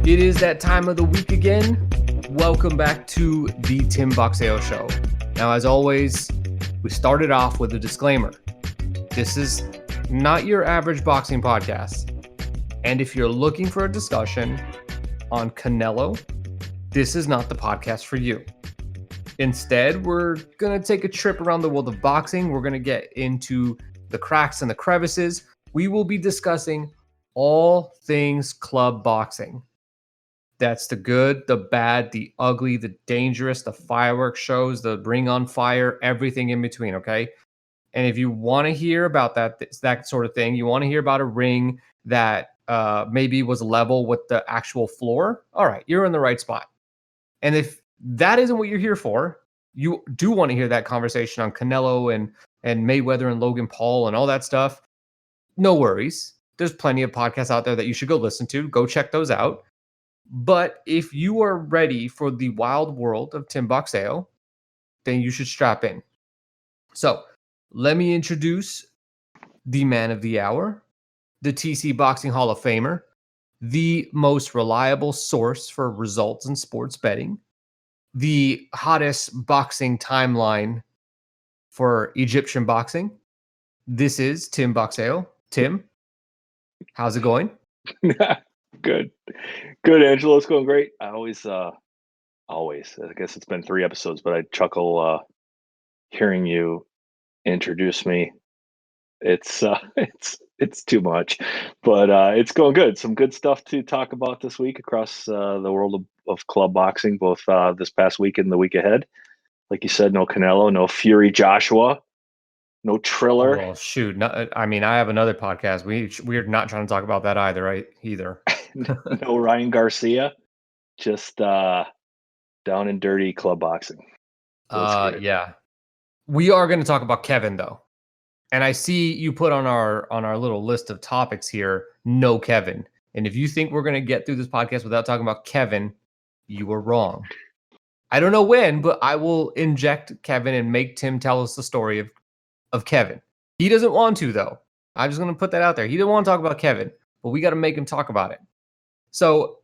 It is that time of the week again. Welcome back to the Tim Boxeo Show. Now, as always, we started off with a disclaimer. This is not your average boxing podcast. And if you're looking for a discussion on Canelo, this is not the podcast for you. Instead, we're going to take a trip around the world of boxing. We're going to get into the cracks and the crevices. We will be discussing all things club boxing. That's the good, the bad, the ugly, the dangerous, the fireworks shows, the ring on fire, everything in between, okay? And if you want to hear about that sort of thing, you want to hear about a ring that maybe was level with the actual floor, all right, you're in the right spot. And if that isn't what you're here for, you do want to hear that conversation on Canelo and Mayweather and Logan Paul and all that stuff, no worries. There's plenty of podcasts out there that you should go listen to. Go check those out. But if you are ready for the wild world of Tim Boxeo, then you should strap in. So let me introduce the man of the hour, the TC Boxing Hall of Famer, the most reliable source for results in sports betting, the hottest boxing timeline for Egyptian boxing. This is Tim Boxeo. Tim, how's it going? Good, Angelo. It's going great. I always, I guess it's been 3 episodes, but I chuckle hearing you introduce me. It's it's too much, but it's going good. Some good stuff to talk about this week across the world of club boxing, both this past week and the week ahead. Like you said, no Canelo, no Fury Joshua, no Triller. Well, shoot. I have another podcast. We're not trying to talk about that either, right? No Ryan Garcia, just down and dirty club boxing. Yeah. We are going to talk about Kevin though. And I see you put on our little list of topics here, no Kevin. And if you think we're going to get through this podcast without talking about Kevin, you are wrong. I don't know when, but I will inject Kevin and make Tim tell us the story of Kevin. He doesn't want to, though. I'm just going to put that out there. He didn't want to talk about Kevin, but we got to make him talk about it. So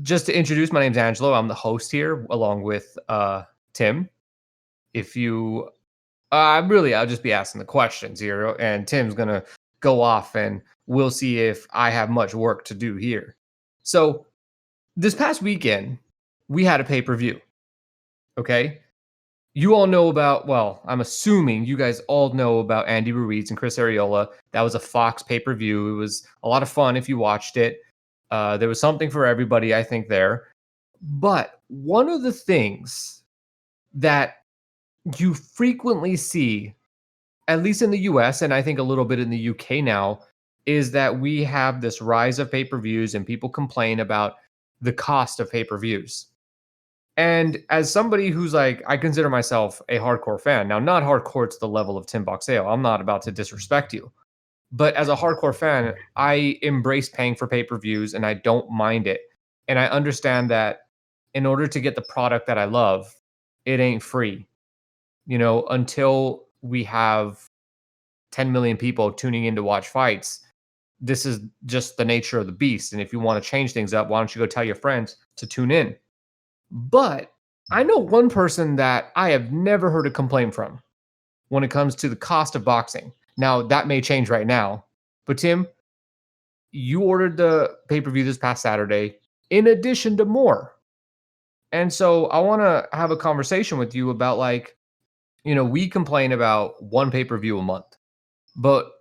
just to introduce, my name's Angelo. I'm the host here along with Tim. If you, I'll just be asking the questions here, and Tim's going to go off, and we'll see if I have much work to do here. So this past weekend, we had a pay-per-view. Okay? You all know about, well, I'm assuming you guys all know about Andy Ruiz and Chris Arreola. That was a Fox pay-per-view. It was a lot of fun if you watched it. There was something for everybody, I think, there. But one of the things that you frequently see, at least in the US, and I think a little bit in the UK now, is that we have this rise of pay-per-views and people complain about the cost of pay-per-views. And as somebody who's like, I consider myself a hardcore fan. Now, not hardcore to the level of Tim Boxeo. I'm not about to disrespect you. But as a hardcore fan, I embrace paying for pay-per-views and I don't mind it. And I understand that in order to get the product that I love, it ain't free. You know, until we have 10 million people tuning in to watch fights, this is just the nature of the beast. And if you want to change things up, why don't you go tell your friends to tune in? But I know one person that I have never heard a complaint from when it comes to the cost of boxing. Now, that may change right now. But Tim, you ordered the pay-per-view this past Saturday in addition to more. And so I want to have a conversation with you about, like, you know, we complain about one pay-per-view a month. But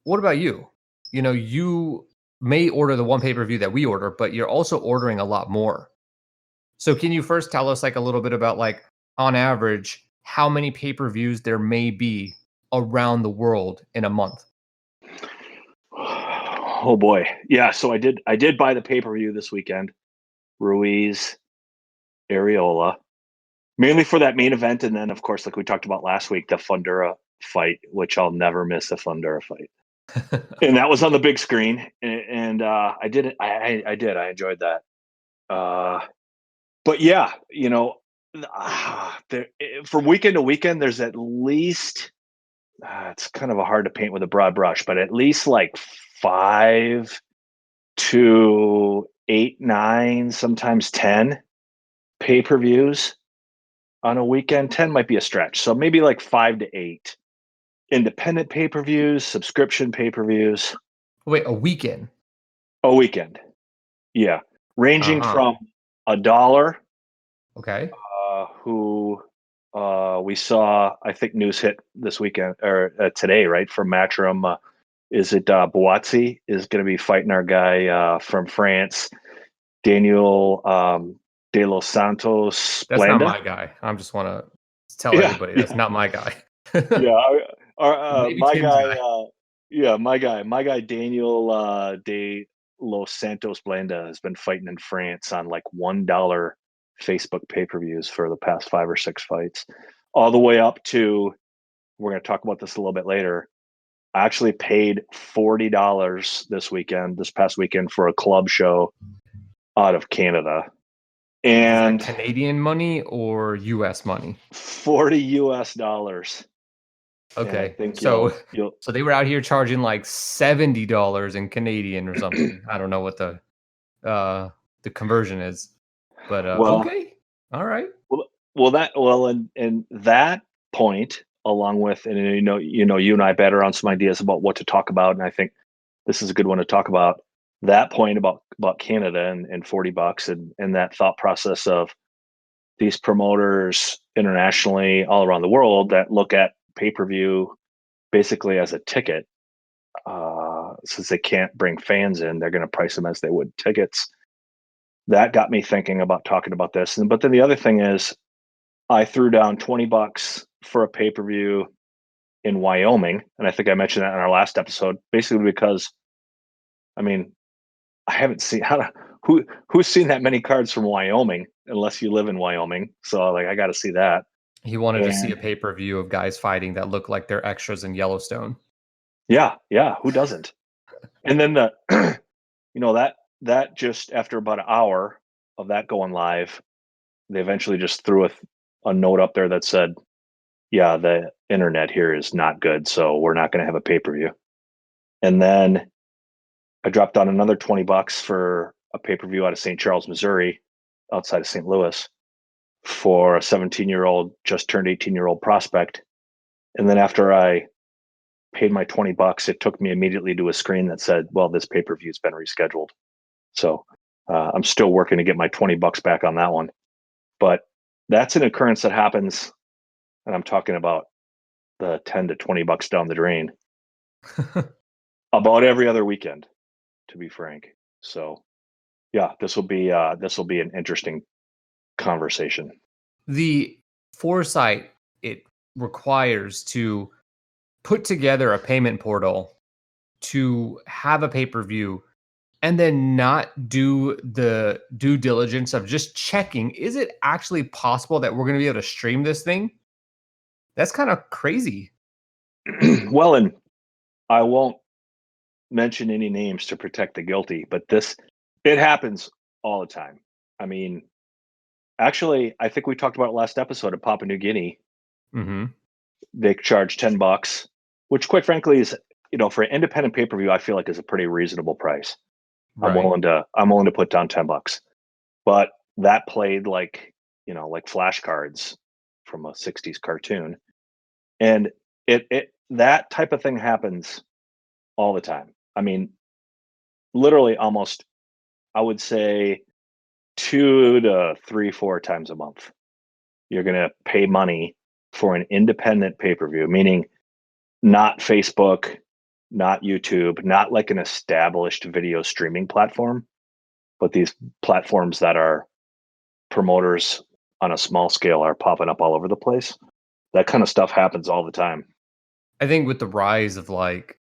what about you? You know, you may order the one pay-per-view that we order, but you're also ordering a lot more. So can you first tell us, like, a little bit about, like, on average, how many pay-per-views there may be around the world in a month? Oh boy. Yeah, so I did buy the pay-per-view this weekend. Ruiz, Areola, mainly for that main event, and then of course, like we talked about last week, the Fundura fight, which I'll never miss a Fundura fight. And that was on the big screen, and I did it. I did. I enjoyed that. But yeah, you know, from weekend to weekend, there's at least it's kind of hard to paint with a broad brush, but at least like 5 to 8, 9, sometimes 10 pay-per-views on a weekend. 10 might be a stretch. So maybe like 5 to 8 independent pay-per-views, subscription pay-per-views Wait, a weekend? a weekend. Yeah. Ranging Uh-huh. from a dollar, Okay. who we saw, I think news hit this weekend or today, right? From Matchroom. Is it Boazzi is going to be fighting our guy from France, Daniel De Los Santos That's not Blanda? my guy. I just want to tell Yeah, everybody that's yeah, not my guy. yeah. Maybe My Tim's guy, guy. yeah, my guy Daniel De Los Santos Blanda has been fighting in France on like $1 Facebook pay-per-views for the past 5 or 6 fights, all the way up to, we're going to talk about this a little bit later. I actually paid $40 this past weekend for a club show out of Canada, Is that and Canadian money or US money? 40 US dollars. And I Okay. think So you'll so they were out here charging like $70 in Canadian or something. I don't know what uh the conversion is. But well, okay. All right. and that point, along with, and you and I better on some ideas about what to talk about, and I think this is a good one to talk about. That point about Canada and $40 and that thought process of these promoters internationally all around the world that look at pay-per-view basically as a ticket. Since they can't bring fans in, they're going to price them as they would tickets. That got me thinking about talking about this. But then the other thing is, I threw down $20 for a pay-per-view in Wyoming, and I think I mentioned that in our last episode. Basically, because I mean, I haven't seen who's seen that many cards from Wyoming unless you live in Wyoming. So like, I got to see that. He wanted to see And a pay-per-view of guys fighting that look like they're extras in Yellowstone. yeah, yeah, who doesn't? And then the that just after about an hour of that going live, they eventually just threw a note up there that said, "Yeah, the internet here is not good, so we're not going to have a pay-per-view." And then I dropped down another $20 for a pay-per-view out of St. Charles, Missouri, outside of St. Louis, for a 17-year-old, just turned 18-year-old prospect. And then after I paid my $20, it took me immediately to a screen that said, "Well, this pay-per-view's been rescheduled." So I'm still working to get my $20 back on that one. But that's an occurrence that happens, and I'm talking about the 10 to $20 down the drain about every other weekend, to be frank. So yeah, this will be an interesting conversation. The foresight it requires to put together a payment portal to have a pay-per-view and then not do the due diligence of just checking, is it actually possible that we're going to be able to stream this thing? That's kind of crazy. Well, and I won't mention any names to protect the guilty, but this it happens all the time. I mean, actually, I think we talked about it last episode of Papua New Guinea. Mhm. They charge $10, which quite frankly is, for an independent pay-per-view, I feel like is a pretty reasonable price. Right. I'm willing to put down $10. But that played like, like flashcards from a 60s cartoon. And it that type of thing happens all the time. I mean, literally almost, I would say 2 to 3, 4 times a month. You're gonna pay money for an independent pay-per-view, meaning not Facebook, not YouTube, not like an established video streaming platform, but these platforms that are promoters on a small scale are popping up all over the place. That kind of stuff happens all the time. I think with the rise of like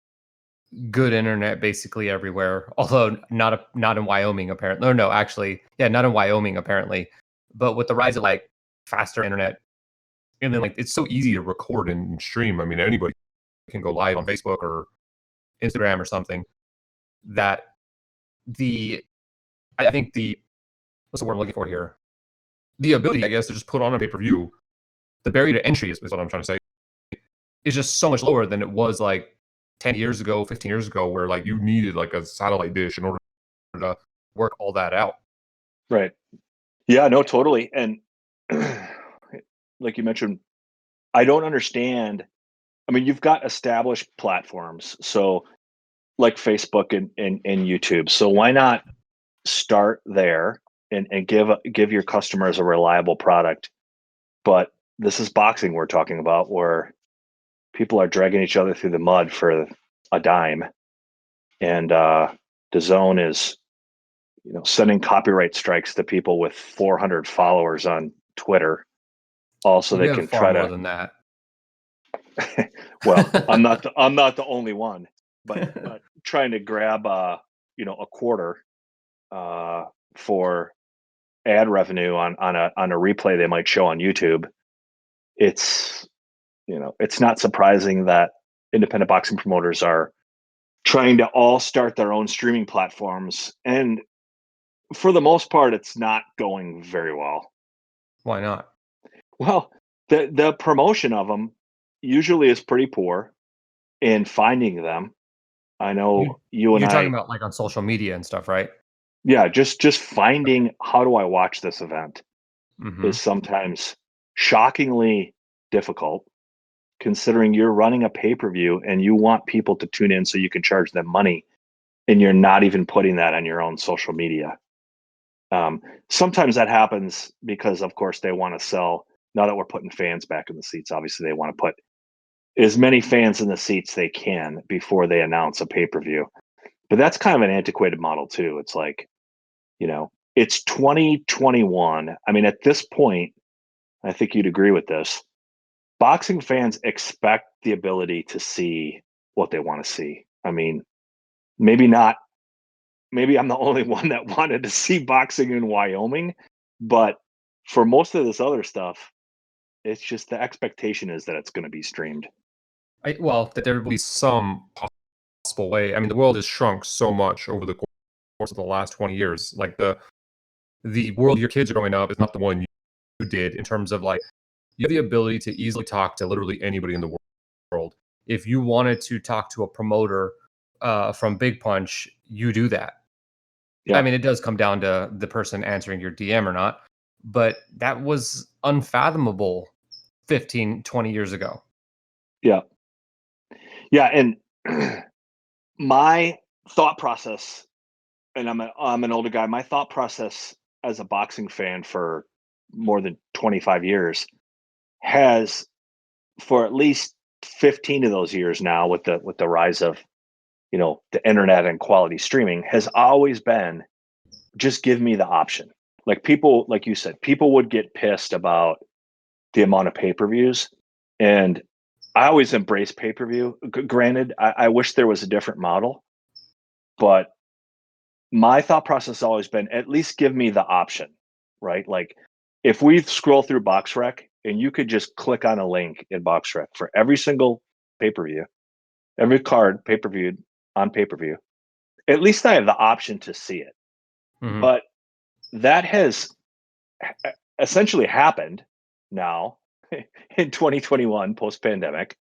good internet basically everywhere, although not in Wyoming apparently. Or no, actually, yeah, not in Wyoming apparently. But with the rise of like faster internet, and then like it's so easy to record and stream. I mean, anybody can go live on Facebook or Instagram or something. That the I think the what's the word I'm looking for here? The ability, I guess, to just put on a pay-per-view, the barrier to entry is what I'm trying to say, is just so much lower than it was like 10 years ago, 15 years ago, where like you needed like a satellite dish in order to work all that out. Right. Yeah, no, totally. And like you mentioned, I don't understand. I mean, you've got established platforms, so like Facebook and YouTube. So why not start there and give your customers a reliable product? But this is boxing we're talking about, where people are dragging each other through the mud for a dime, and the zone is sending copyright strikes to people with 400 followers on Twitter, all so You they have can far try more to. than that. Well, I'm not the only one, but trying to grab a quarter uh, for ad revenue on a replay they might show on YouTube. It's it's not surprising that independent boxing promoters are trying to all start their own streaming platforms, and for the most part, it's not going very well. Why not? Well, the promotion of them usually is pretty poor in finding them. I You know you and you're talking I, about like on social media and stuff, right? yeah, just finding how do I watch this event Hmm. is sometimes shockingly difficult, considering you're running a pay-per-view and you want people to tune in so you can charge them money, and you're not even putting that on your own social media. Um, Sometimes that happens because, of course, they want to sell. Now that we're putting fans back in the seats, obviously they want to put as many fans in the seats they can before they announce a pay-per-view. But that's kind of an antiquated model too. It's like, it's 2021. I mean, at this point, I think you'd agree with this. Boxing fans expect the ability to see what they want to see. I mean, maybe not, maybe I'm the only one that wanted to see boxing in Wyoming, but for most of this other stuff, it's just the expectation is that it's going to be streamed. Well, that there will be some possible way. I mean, the world has shrunk so much over the course of the last 20 years. Like the world your kids are growing up is not the one you did in terms of like you have the ability to easily talk to literally anybody in the world. If you wanted to talk to a promoter from Big Punch, you do that. I Yeah. mean, it does come down to the person answering your DM or not, but that was unfathomable 15, 20 years ago. Yeah. Yeah. And my thought process, and I'm an older guy, my thought process as a boxing fan for more than 25 years has, for at least 15 of those years now, with the rise of the internet and quality streaming, has always been just give me the option. Like, people, like you said, people would get pissed about the amount of pay-per-views, and I always embrace pay-per-view. Granted, I wish there was a different model, but my thought process has always been at least give me the option, right? Like, if we scroll through BoxRec and you could just click on a link in BoxRec for every single pay-per-view, every card pay-per-viewed on pay-per-view, at least I have the option to see it. Hmm. But that has essentially happened now in 2021 post pandemic.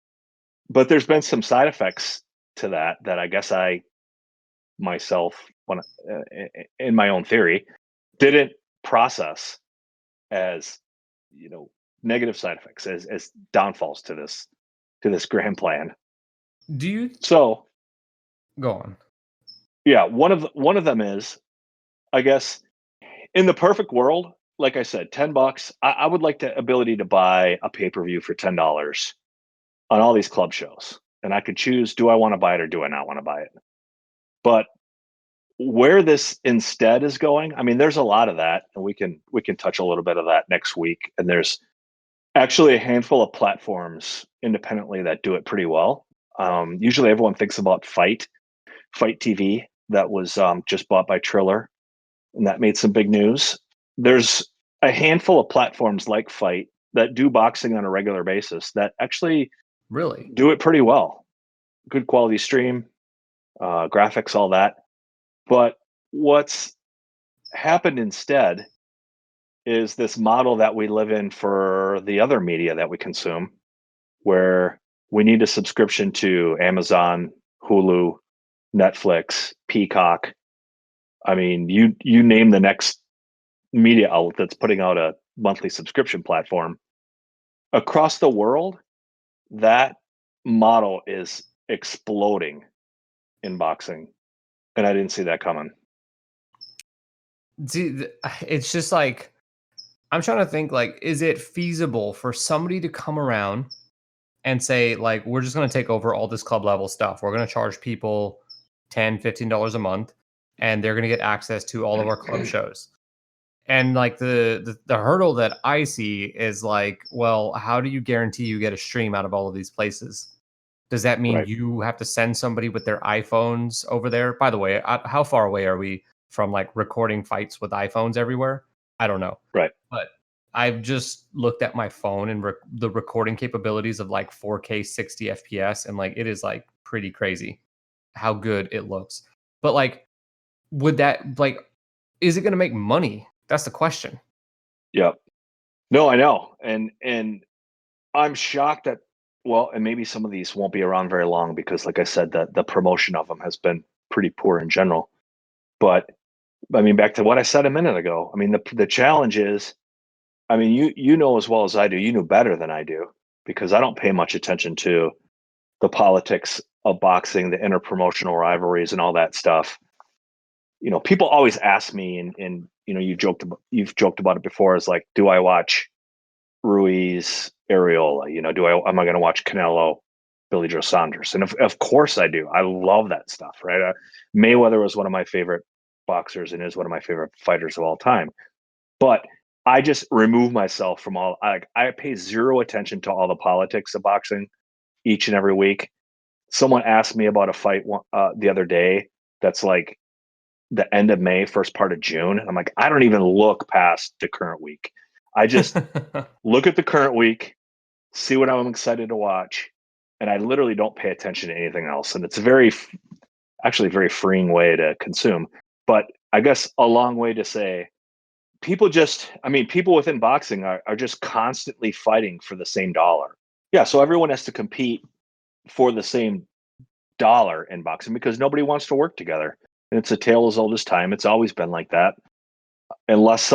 But there's been some side effects to that I guess I myself, when in my own theory, didn't process as negative side effects, as downfalls to this grand plan. Do you So go on? yeah, one of them is, I guess, in the perfect world, like I said, $10. I would like the ability to buy a pay-per-view for $10 on all these club shows. And I could choose, do I want to buy it or do I not want to buy it? But where this instead is going, I mean, there's a lot of that, and we can touch a little bit of that next week. And there's actually a handful of platforms independently that do it pretty well. Usually everyone thinks about Fight TV, that was just bought by Triller, and that made some big news. There's a handful of platforms like Fight that do boxing on a regular basis that actually Really? do it pretty well. Good quality stream, graphics, all that. But what's happened instead is this model that we live in for the other media that we consume, where we need a subscription to Amazon, Hulu, Netflix, Peacock, I mean, you name the next media outlet that's putting out a monthly subscription platform across the world. That model is exploding in boxing, and I didn't see that coming. See, it's just like I'm trying to think like, is it feasible for somebody to come around and say, like, we're just gonna take over all this club level stuff. We're gonna charge people $10, $15 a month, and they're gonna get access to all of our club shows. And like the hurdle that I see is like, well, how do you guarantee you get a stream out of all of these places? Does that mean Right, you have to send somebody with their iPhones over there? By the way, how far away are we from like recording fights with iPhones everywhere? I don't know. right. But I've just looked at my phone and the recording capabilities of like 4K 60 FPS, and like it is like pretty crazy how good it looks. But like, would that like, is it going to make money? That's the question. Yep. No, I know, and I'm shocked that well, and maybe some of these won't be around very long because, like I said, the promotion of them has been pretty poor in general. But I mean, back to what I said a minute ago. I mean, the challenge is, I mean, you know as well as I do. You know better than I do because I don't pay much attention to the politics of boxing, the interpromotional rivalries, and all that stuff. You know, people always ask me, and you know, you've joked about it before. Is like, do I watch Ruiz, Areola? You know, am I going to watch Canelo, Billy Joe Saunders? And of course I do. I love that stuff, right? Mayweather was one of my favorite boxers and is one of my favorite fighters of all time. But I just remove myself from all. I pay zero attention to all the politics of boxing each and every week. Someone asked me about a fight the other day that's like the end of May, first part of June. And I'm like, I don't even look past the current week. I just look at the current week, see what I'm excited to watch, and I literally don't pay attention to anything else. And it's actually a very freeing way to consume. But I guess a long way to say I mean, people within boxing are just constantly fighting for the same dollar. Yeah. So everyone has to compete for the same dollar in boxing because nobody wants to work together. And it's a tale as old as time. It's always been like that. Unless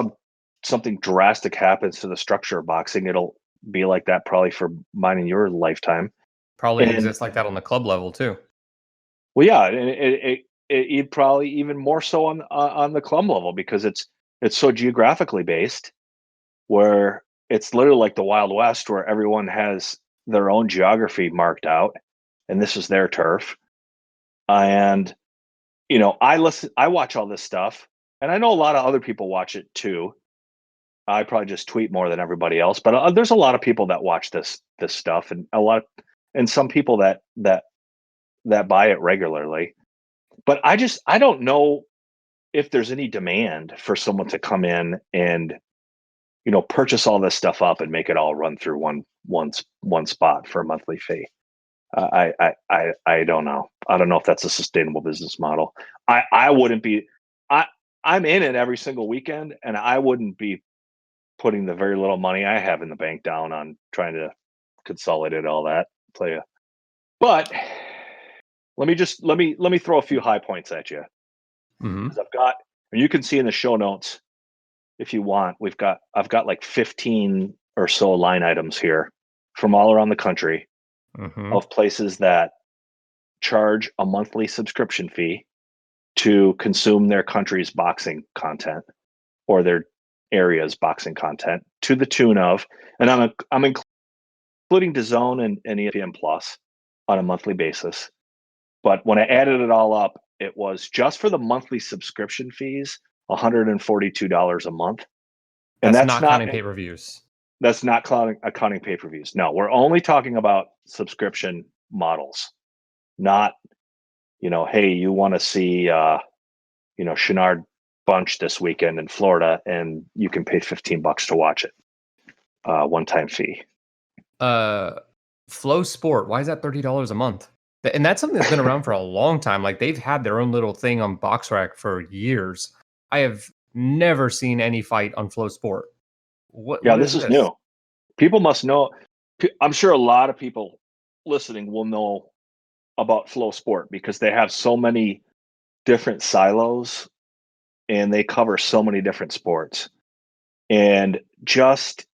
something drastic happens to the structure of boxing, it'll be like that probably for mine and your lifetime. Probably And exists like that on the club level too. well, yeah, and it probably even more so on the club level because it's so geographically based, where it's literally like the Wild West, where everyone has their own geography marked out, and this is their turf. And you know, I watch all this stuff, and I know a lot of other people watch it too. I probably just tweet more than everybody else, but there's a lot of people that watch this stuff, and and some people that buy it regularly. But I don't know if there's any demand for someone to come in and you know purchase all this stuff up and make it all run through one spot for a monthly fee. I don't know. I don't know if that's a sustainable business model. I wouldn't be. I I'm in it every single weekend, and I wouldn't be putting the very little money I have in the bank down on trying to consolidate all that. Play a, but let me throw a few high points at you Hmm. because I've got, and you can see in the show notes if you want. I've got like 15 or so line items here from all around the country Hmm. of places that charge a monthly subscription fee to consume their country's boxing content or their area's boxing content to the tune of, and I'm including DAZN and ESPN Plus on a monthly basis. But when I added it all up, it was just for the monthly subscription fees, $142 a month, and That's not counting pay per views. that's not accounting pay-per-views. No, we're only talking about subscription models, not you know, hey, you want to see you know Shenard Bunch this weekend in Florida, and you can pay $15 to watch it, one-time fee. Uh, Flow Sport. Why is that $30 a month? And that's something that's been around for a long time. Like they've had their own little thing on BoxRec for years. I have never seen any fight on Flow Sport. Yeah, What is this is this? new. People must know. I'm sure a lot of people listening will know about Flow Sport because they have so many different silos and they cover so many different sports. And just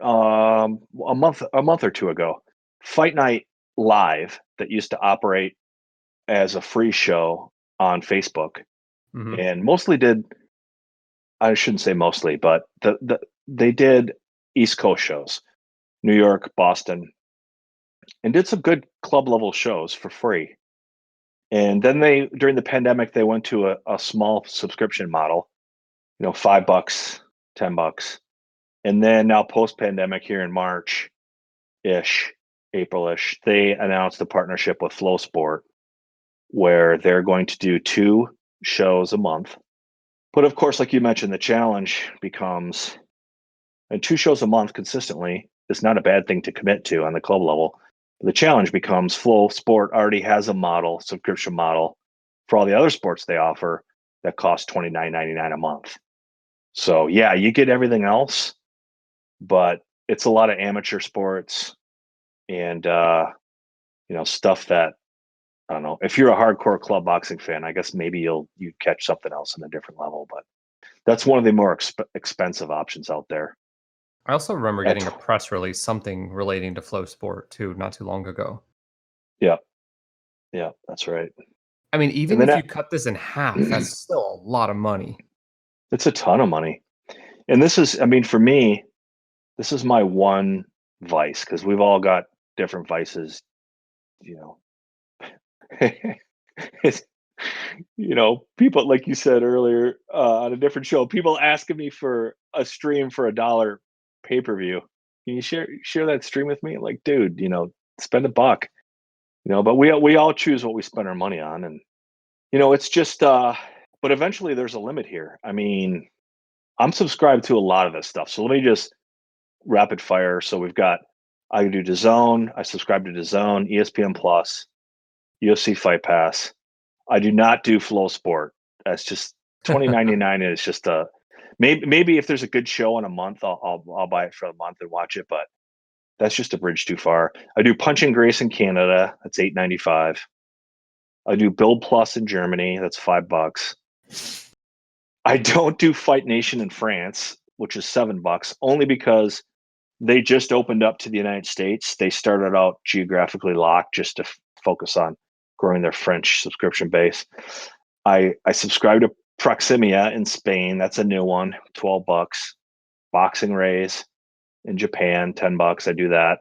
a month or two ago, Fight Night Live, that used to operate as a free show on Facebook, Mhm. and mostly did, I shouldn't say mostly, but they did East Coast shows, New York, Boston, and did some good club level shows for free. And then they, during the pandemic, they went to a small subscription model, $5, $10. And then now post pandemic, here in March ish, April-ish, they announced a partnership with Flow Sport where they're going to do 2 shows a month. But of course, like you mentioned, the challenge becomes, and 2 shows a month consistently is not a bad thing to commit to on the club level. The challenge becomes Flow Sport already has a model, subscription model for all the other sports they offer that costs $29.99 a month. So yeah, you get everything else, but it's a lot of amateur sports and stuff that, I don't know. If you're a hardcore club boxing fan, I guess maybe you catch something else in a different level, but that's one of the more expensive options out there. I also remember At getting a press release, something relating to Flow Sport too, not too long ago. Yeah, yeah, that's right. I mean, And even then if you cut this in half, that's still a lot of money. it's a ton of money. And this is, I mean, for me, this is my one vice because we've all got different vices, you know. It's, people, like you said earlier, on a different show, people asking me for a stream for $1 pay-per-view. Can you share that stream with me? Like, dude, spend a buck, but we all choose what we spend our money on. And, it's just, but eventually there's a limit here. I mean, I'm subscribed to a lot of this stuff. So let me just rapid fire. So I do DAZN. I subscribe to DAZN, ESPN Plus, UFC Fight Pass. I do not do Flow Sport. That's just 20.99 is just a, maybe if there's a good show in a month, I'll buy it for a month and watch it, but that's just a bridge too far. I do Punch and Grace in Canada. That's 8.95. I do Build Plus in Germany. That's $5. I don't do Fight Nation in France, which is $7, only because they just opened up to the United States. They started out geographically locked just to focus on growing their French subscription base. I subscribe to Proximia in Spain. That's a new one, $12. Boxing Rays in Japan, $10. I do that.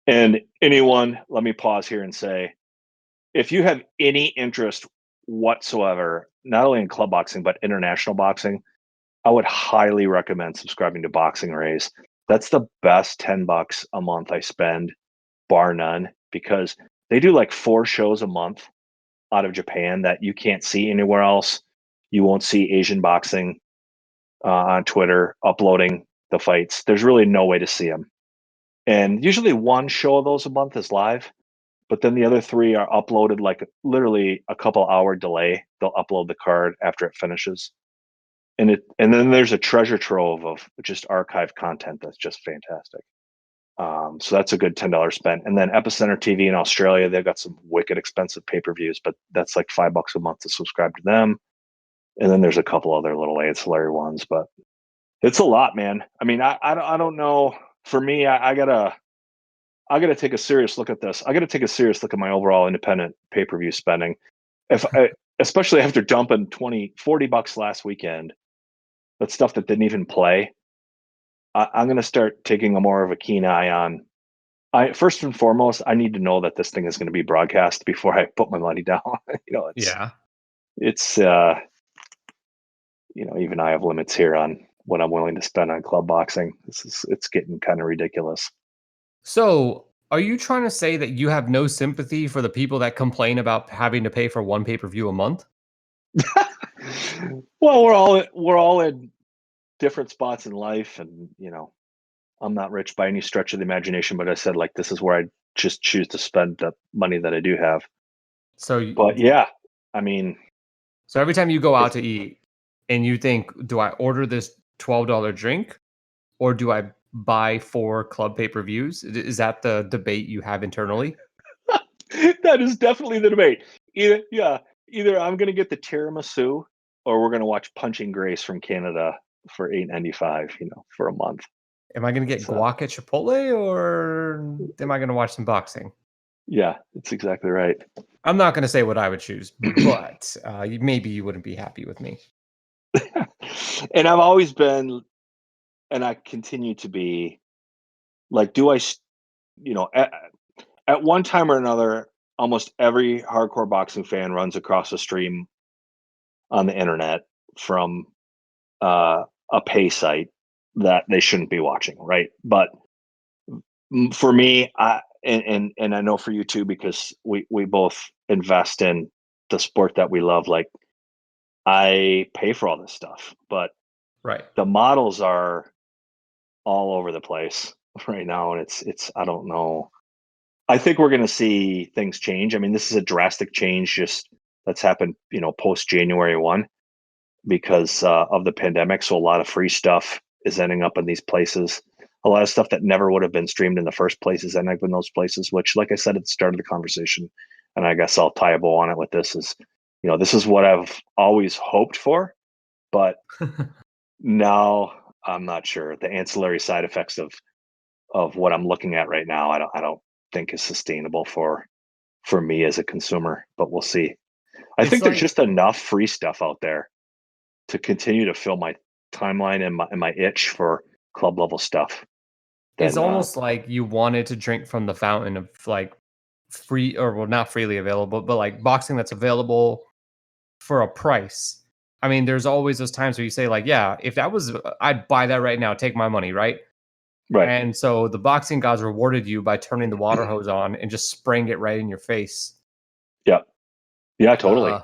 And anyone, let me pause here and say, if you have any interest whatsoever, not only in club boxing, but international boxing, I would highly recommend subscribing to Boxing Rays. That's the best $10 a month I spend, bar none, because they do like 4 shows a month out of Japan that you can't see anywhere else. You won't see Asian boxing on Twitter uploading the fights. There's really no way to see them. And usually 1 show of those a month is live, but then the other 3 are uploaded like literally a couple hour delay. They'll upload the card after it finishes. And then there's a treasure trove of just archived content that's just fantastic. So that's a good $10 spent. And then Epicenter TV in Australia, they've got some wicked expensive pay-per-views, but that's like $5 a month to subscribe to them. And then there's a couple other little ancillary ones, but it's a lot, man. I mean, I don't know. For me, I gotta take a serious look at this. I gotta take a serious look at my overall independent pay-per-view spending. Especially after dumping $40 last weekend, that stuff that didn't even play. I'm going to start taking a more of a keen eye on. I first and foremost, I need to know that this thing is going to be broadcast before I put my money down. Yeah. It's even I have limits here on what I'm willing to spend on club boxing. It's getting kind of ridiculous. So, are you trying to say that you have no sympathy for the people that complain about having to pay for one pay-per-view a month? Well, we're all in different spots in life, and I'm not rich by any stretch of the imagination, but I said like this is where I just choose to spend the money that I do have. So, But yeah, I mean, so every time you go out if to eat and you think, do I order this $12 drink or do I buy 4 club pay-per-views? Is that the debate you have internally? that is definitely the debate. Either I'm going to get the tiramisu or we're gonna watch Punching Grace from Canada for $8.95, for a month. Am I gonna get It's guac at Chipotle, or am I gonna watch some boxing? yeah, it's exactly right. I'm not gonna say what I would choose, but maybe you wouldn't be happy with me. And I've always been, and I continue to be, like, at one time or another, almost every hardcore boxing fan runs across a stream on the internet from a pay site that they shouldn't be watching, right? But for me, and I know for you too, because we both invest in the sport that we love. Like, I pay for all this stuff, but Right. the models are all over the place right now, and it's I don't know. I think we're going to see things change. I mean, this is a drastic change just that's happened, post January 1 because of the pandemic. So a lot of free stuff is ending up in these places. A lot of stuff that never would have been streamed in the first place is ending up in those places, which, like I said at the start of the conversation, and I guess I'll tie a bow on it with this is, this is what I've always hoped for, but now I'm not sure. The ancillary side effects of what I'm looking at right now, I don't think is sustainable for me as a consumer, but we'll see. I It's think there's like just enough free stuff out there to continue to fill my timeline and my itch for club level stuff. it's Then almost like you wanted to drink from the fountain of like free, or well, not freely available, but like boxing that's available for a price. I mean, there's always those times where you say like, yeah, if that was, I'd buy that right now, take my money, right? right, And so the boxing gods rewarded you by turning the water hose on and just spraying it right in your face. yeah, yeah, totally. Uh,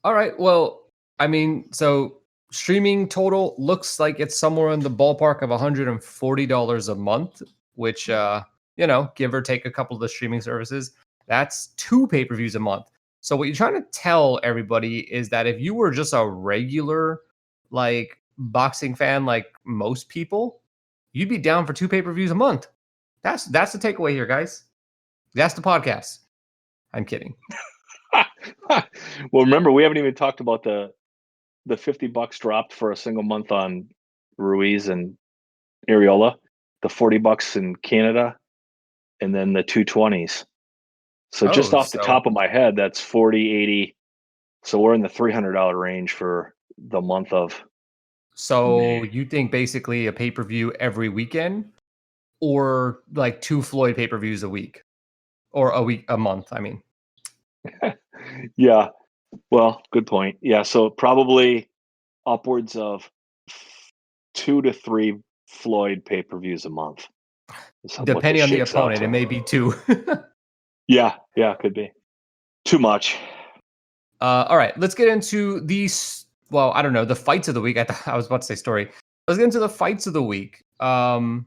all right. Well, I mean, so streaming total looks like it's somewhere in the ballpark of $140 a month, which, give or take a couple of the streaming services, that's two pay per views a month. So, what you're trying to tell everybody is that if you were just a regular, like, boxing fan, like most people, you'd be down for two pay per views a month. That's the takeaway here, guys. That's the podcast. I'm kidding. Well, remember, we haven't even talked about the $50 dropped for a single month on Ruiz and Areola, the $40 in Canada, and then the 220s. So just Oh, off the so top of my head, that's 40, 80. So we're in the $300 range for the month of So May. you think basically a pay per view every weekend, or like two Floyd pay per views a week, or a month? I mean, Yeah. Well, good point. Yeah. So probably upwards of 2 to 3 Floyd pay-per-views a month is what this depending on the shakes out opponent, it to. may be two. Yeah, yeah, could be. Too much. All right, let's get into these. Well, I don't know, the fights of the week. I was about to say story. Let's get into the fights of the week. And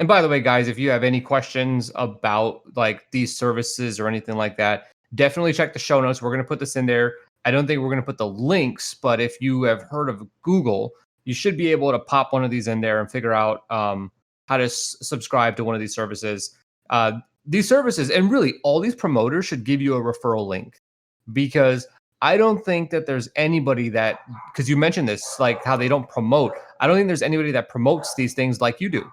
by the way, guys, if you have any questions about like these services or anything like that, definitely check the show notes. We're going to put this in there. I don't think we're going to put the links, but if you have heard of Google, you should be able to pop one of these in there and figure out how to subscribe to one of these services. These services, and really all these promoters, should give you a referral link, because I don't think that there's anybody that, because you mentioned this, like how they don't promote. I don't think there's anybody that promotes these things like you do.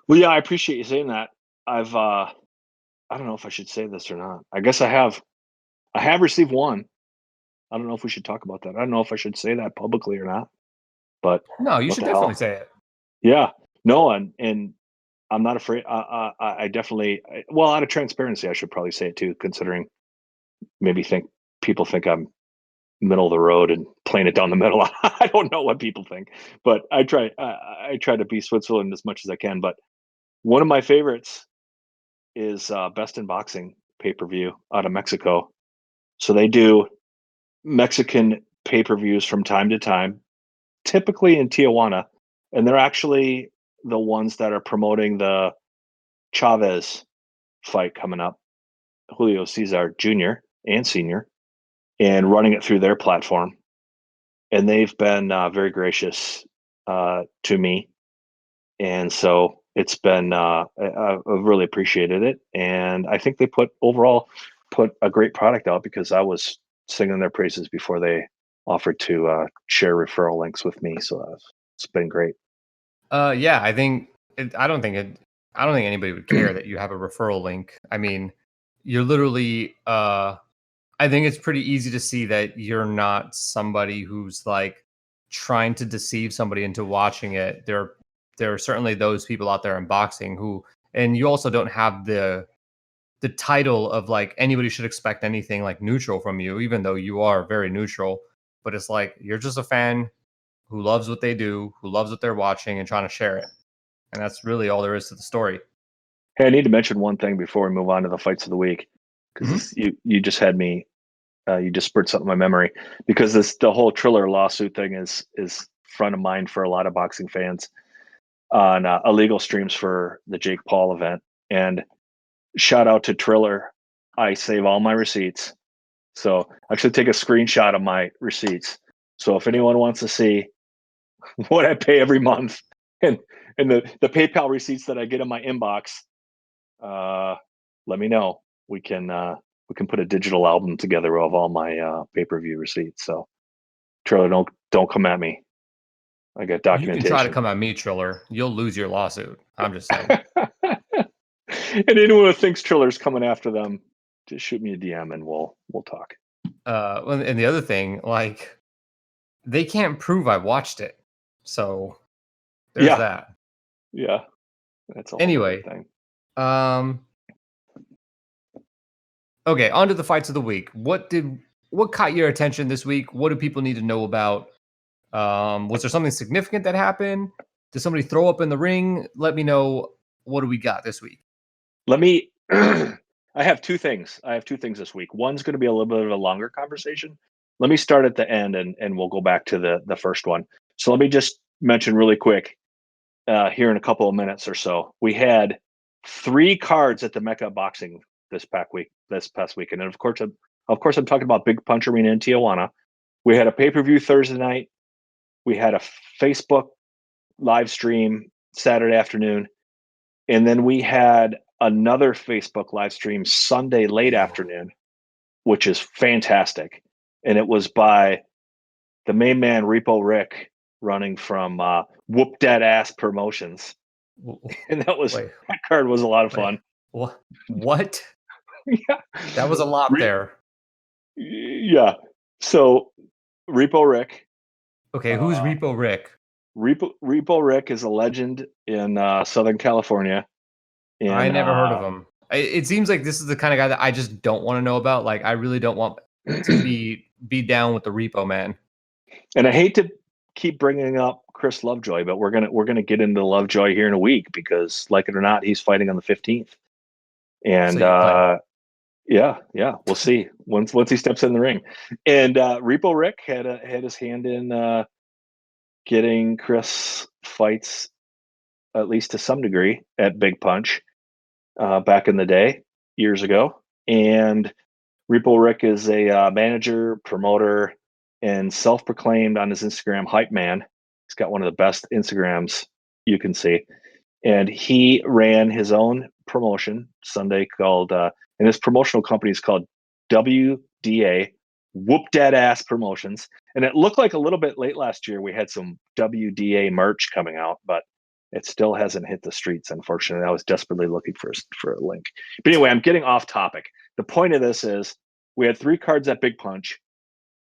Well, yeah, I appreciate you saying that. I don't know if I should say this or not. I guess I have received one. I don't know if we should talk about that. I don't know if I should say that publicly or not, but No, you what should the definitely hell? say it. Yeah. No, and I'm not afraid. I definitely, well, out of transparency, I should probably say it too, considering maybe people think I'm middle of the road and playing it down the middle. I don't know what people think, but I try to be Switzerland as much as I can. But one of my favorites is Best in Boxing pay per view out of Mexico. So they do Mexican pay per views from time to time, typically in Tijuana, and they're actually the ones that are promoting the Chavez fight coming up, Julio Cesar Jr. and Senior, and running it through their platform. And they've been very gracious to me, and so it's been I've really appreciated it, and I think they put a great product out because I was singing their praises before they offered to share referral links with me. So it's been great. Yeah, I think I don't think anybody would care that you have a referral link. I mean, you're literally I think it's pretty easy to see that you're not somebody who's like trying to deceive somebody into watching it. There are certainly those people out there in boxing who, and you also don't have the title of like anybody should expect anything like neutral from you, even though you are very neutral. But it's like you're just a fan who loves what they do, who loves what they're watching and trying to share it. And that's really all there is to the story. Hey, I need to mention one thing before we move on to the fights of the week, Mhm. because you just had me you just spurred something in my memory, because the whole Triller lawsuit thing is front of mind for a lot of boxing fans on illegal streams for the Jake Paul event. And shout out to Triller. I save all my receipts. So I actually take a screenshot of my receipts. So if anyone wants to see what I pay every month and the PayPal receipts that I get in my inbox, uh, let me know. We can put a digital album together of all my pay-per-view receipts. So Trailer, don't come at me. I got You can try to documentation. come at me, Triller. You'll lose your lawsuit. I'm just saying. And anyone who thinks Triller's coming after them, just shoot me a DM and we'll talk. And the other thing, like, they can't prove I watched it. So there's Yeah, that. yeah, that's a whole nother Anyway, thing. um, okay, on to the fights of the week. What caught your attention this week? What do people need to know about? Was there something significant that happened? Did somebody throw up in the ring? Let me know. What do we got this week? Let me. I have two things. I have two things this week. One's going to be a little bit of a longer conversation. Let me start at the end, and we'll go back to the first one. So let me just mention really quick here in a couple of minutes or so. We had three cards at the Mecca Boxing this past weekend, and of course, I'm talking about Big Punch Arena in Tijuana. We had a pay per view Thursday night. We had a Facebook live stream Saturday afternoon, and then we had another Facebook live stream Sunday late afternoon, which is fantastic. And it was by the main man Repo Rick, running from Whoop Dead Ass Promotions. W- w- And Wait, that card was a lot of wait. fun. What? What? Yeah. That was a lot Re- there. yeah. So Repo Rick, Okay, who's uh, Repo Rick? Repo Rick is a legend in Southern California. I And never heard of him. It seems like this is the kind of guy that I just don't want to know about. Like, I really don't want to be down with the Repo Man. and I hate to keep bringing up Chris Lovejoy, but we're gonna get into Lovejoy here in a week, because, like it or not, he's fighting on the 15th. So And you plan. yeah, we'll see once he steps in the ring. And Repo Rick had his hand in getting Chris fights, at least to some degree, at Big Punch back in the day, years ago. And Repo Rick is a manager, promoter, and self-proclaimed on his Instagram hype man. He's got one of the best Instagrams you can see, and he ran his own promotion Sunday called, and his promotional company is called WDA, Whoop Dead Ass Promotions. And it looked like a little bit late last year we had some WDA merch coming out, but it still hasn't hit the streets, unfortunately. I was desperately looking for a link. But anyway, I'm getting off topic. The point of this is we had three cards at Big Punch.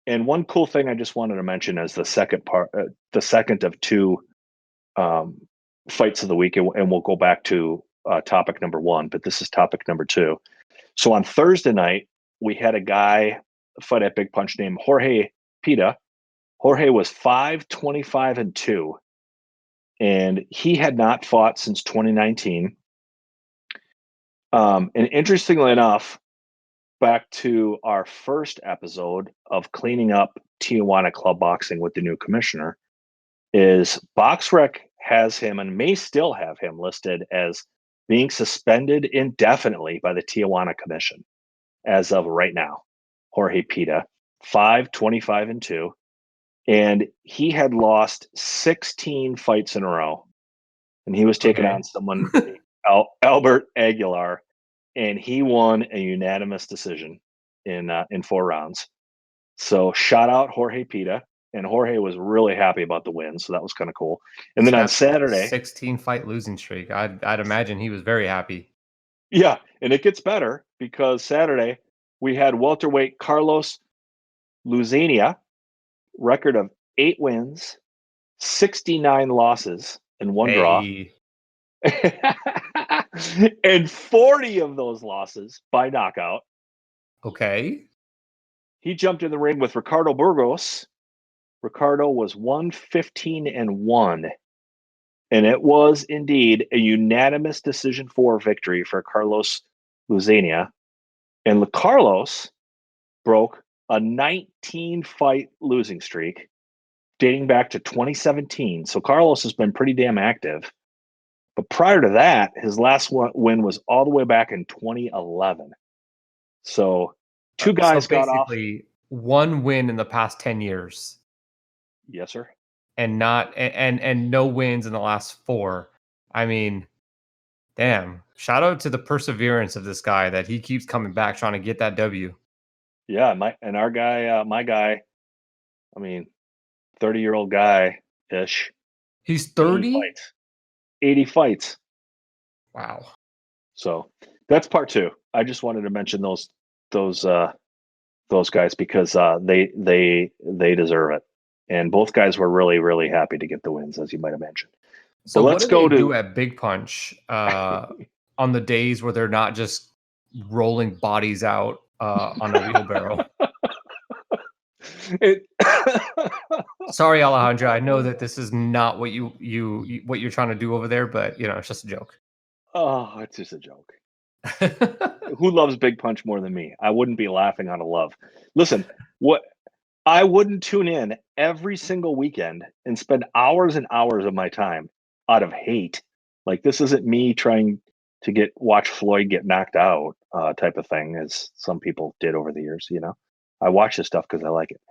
And one cool thing I just wanted to mention is the second of two um, fights of the week, and we'll go back to topic number one, but this is topic number two. So on Thursday night, we had a guy fight at Big Punch named Jorge Pita. Jorge was 5-25-2, and he had not fought since 2019. And interestingly enough, back to our first episode of cleaning up Tijuana club boxing with the new commissioner, is BoxRec has him and may still have him listed as being suspended indefinitely by the Tijuana Commission as of right now. Jorge Pita, 5-25-2, and he had lost 16 fights in a row, and he was taking Okay. on someone named Albert Aguilar, and he won a unanimous decision in 4 rounds. So shout out Jorge Pita, and Jorge was really happy about the win, so that was kind of cool. And He's then on got Saturday, 16 fight losing streak. I'd imagine he was very happy. yeah, and it gets better because Saturday we had welterweight Carlos Luzania, record of 8 wins, 69 losses, and 1 draw. Hey, And 40 of those losses by knockout. okay. He jumped in the ring with Ricardo Burgos. Ricardo was 115-1. And it was indeed a unanimous decision for victory for Carlos Luzania. And Carlos broke a 19 fight losing streak dating back to 2017. So Carlos has been pretty damn active. But prior to that, his last win was all the way back in 2011. So two So guys got off. basically, one win in the past 10 years, Yes, sir. and no wins in the last 4. I mean, damn! Shout out to the perseverance of this guy that he keeps coming back trying to get that W. Yeah, our guy, my guy. I mean, 30-year-old guy ish. He's 80 30. fights. 80 fights. Wow. So that's part two. I just wanted to mention those guys because they deserve it. And both guys were really, really happy to get the wins, as you might have mentioned. But So what let's do they go do to at Big Punch on the days where they're not just rolling bodies out on a wheelbarrow? it. Sorry, Alejandra. I know that this is not what you what you're trying to do over there, but it's just a joke. Oh, it's just a joke. Who loves Big Punch more than me? I wouldn't be laughing out of love. Listen, what I wouldn't tune in every single weekend and spend hours and hours of my time out of hate. Like this isn't me trying to watch Floyd get knocked out type of thing, as some people did over the years. I watch this stuff because I like it.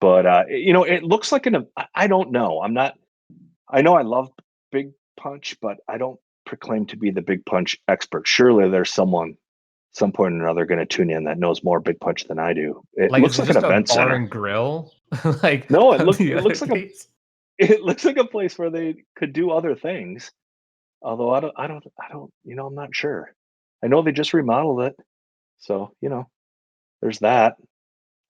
But it looks like I don't know. I'm not. I know I love Big Punch, but I don't proclaim to be the Big Punch expert. Surely there's someone, some point or another, going to tune in that knows more Big Punch than I do. It Like, is looks it like an just a event bar center. and grill? Like No, the it other looks days? it looks like a place where they could do other things. Although I don't. I'm not sure. I know they just remodeled it, so there's that.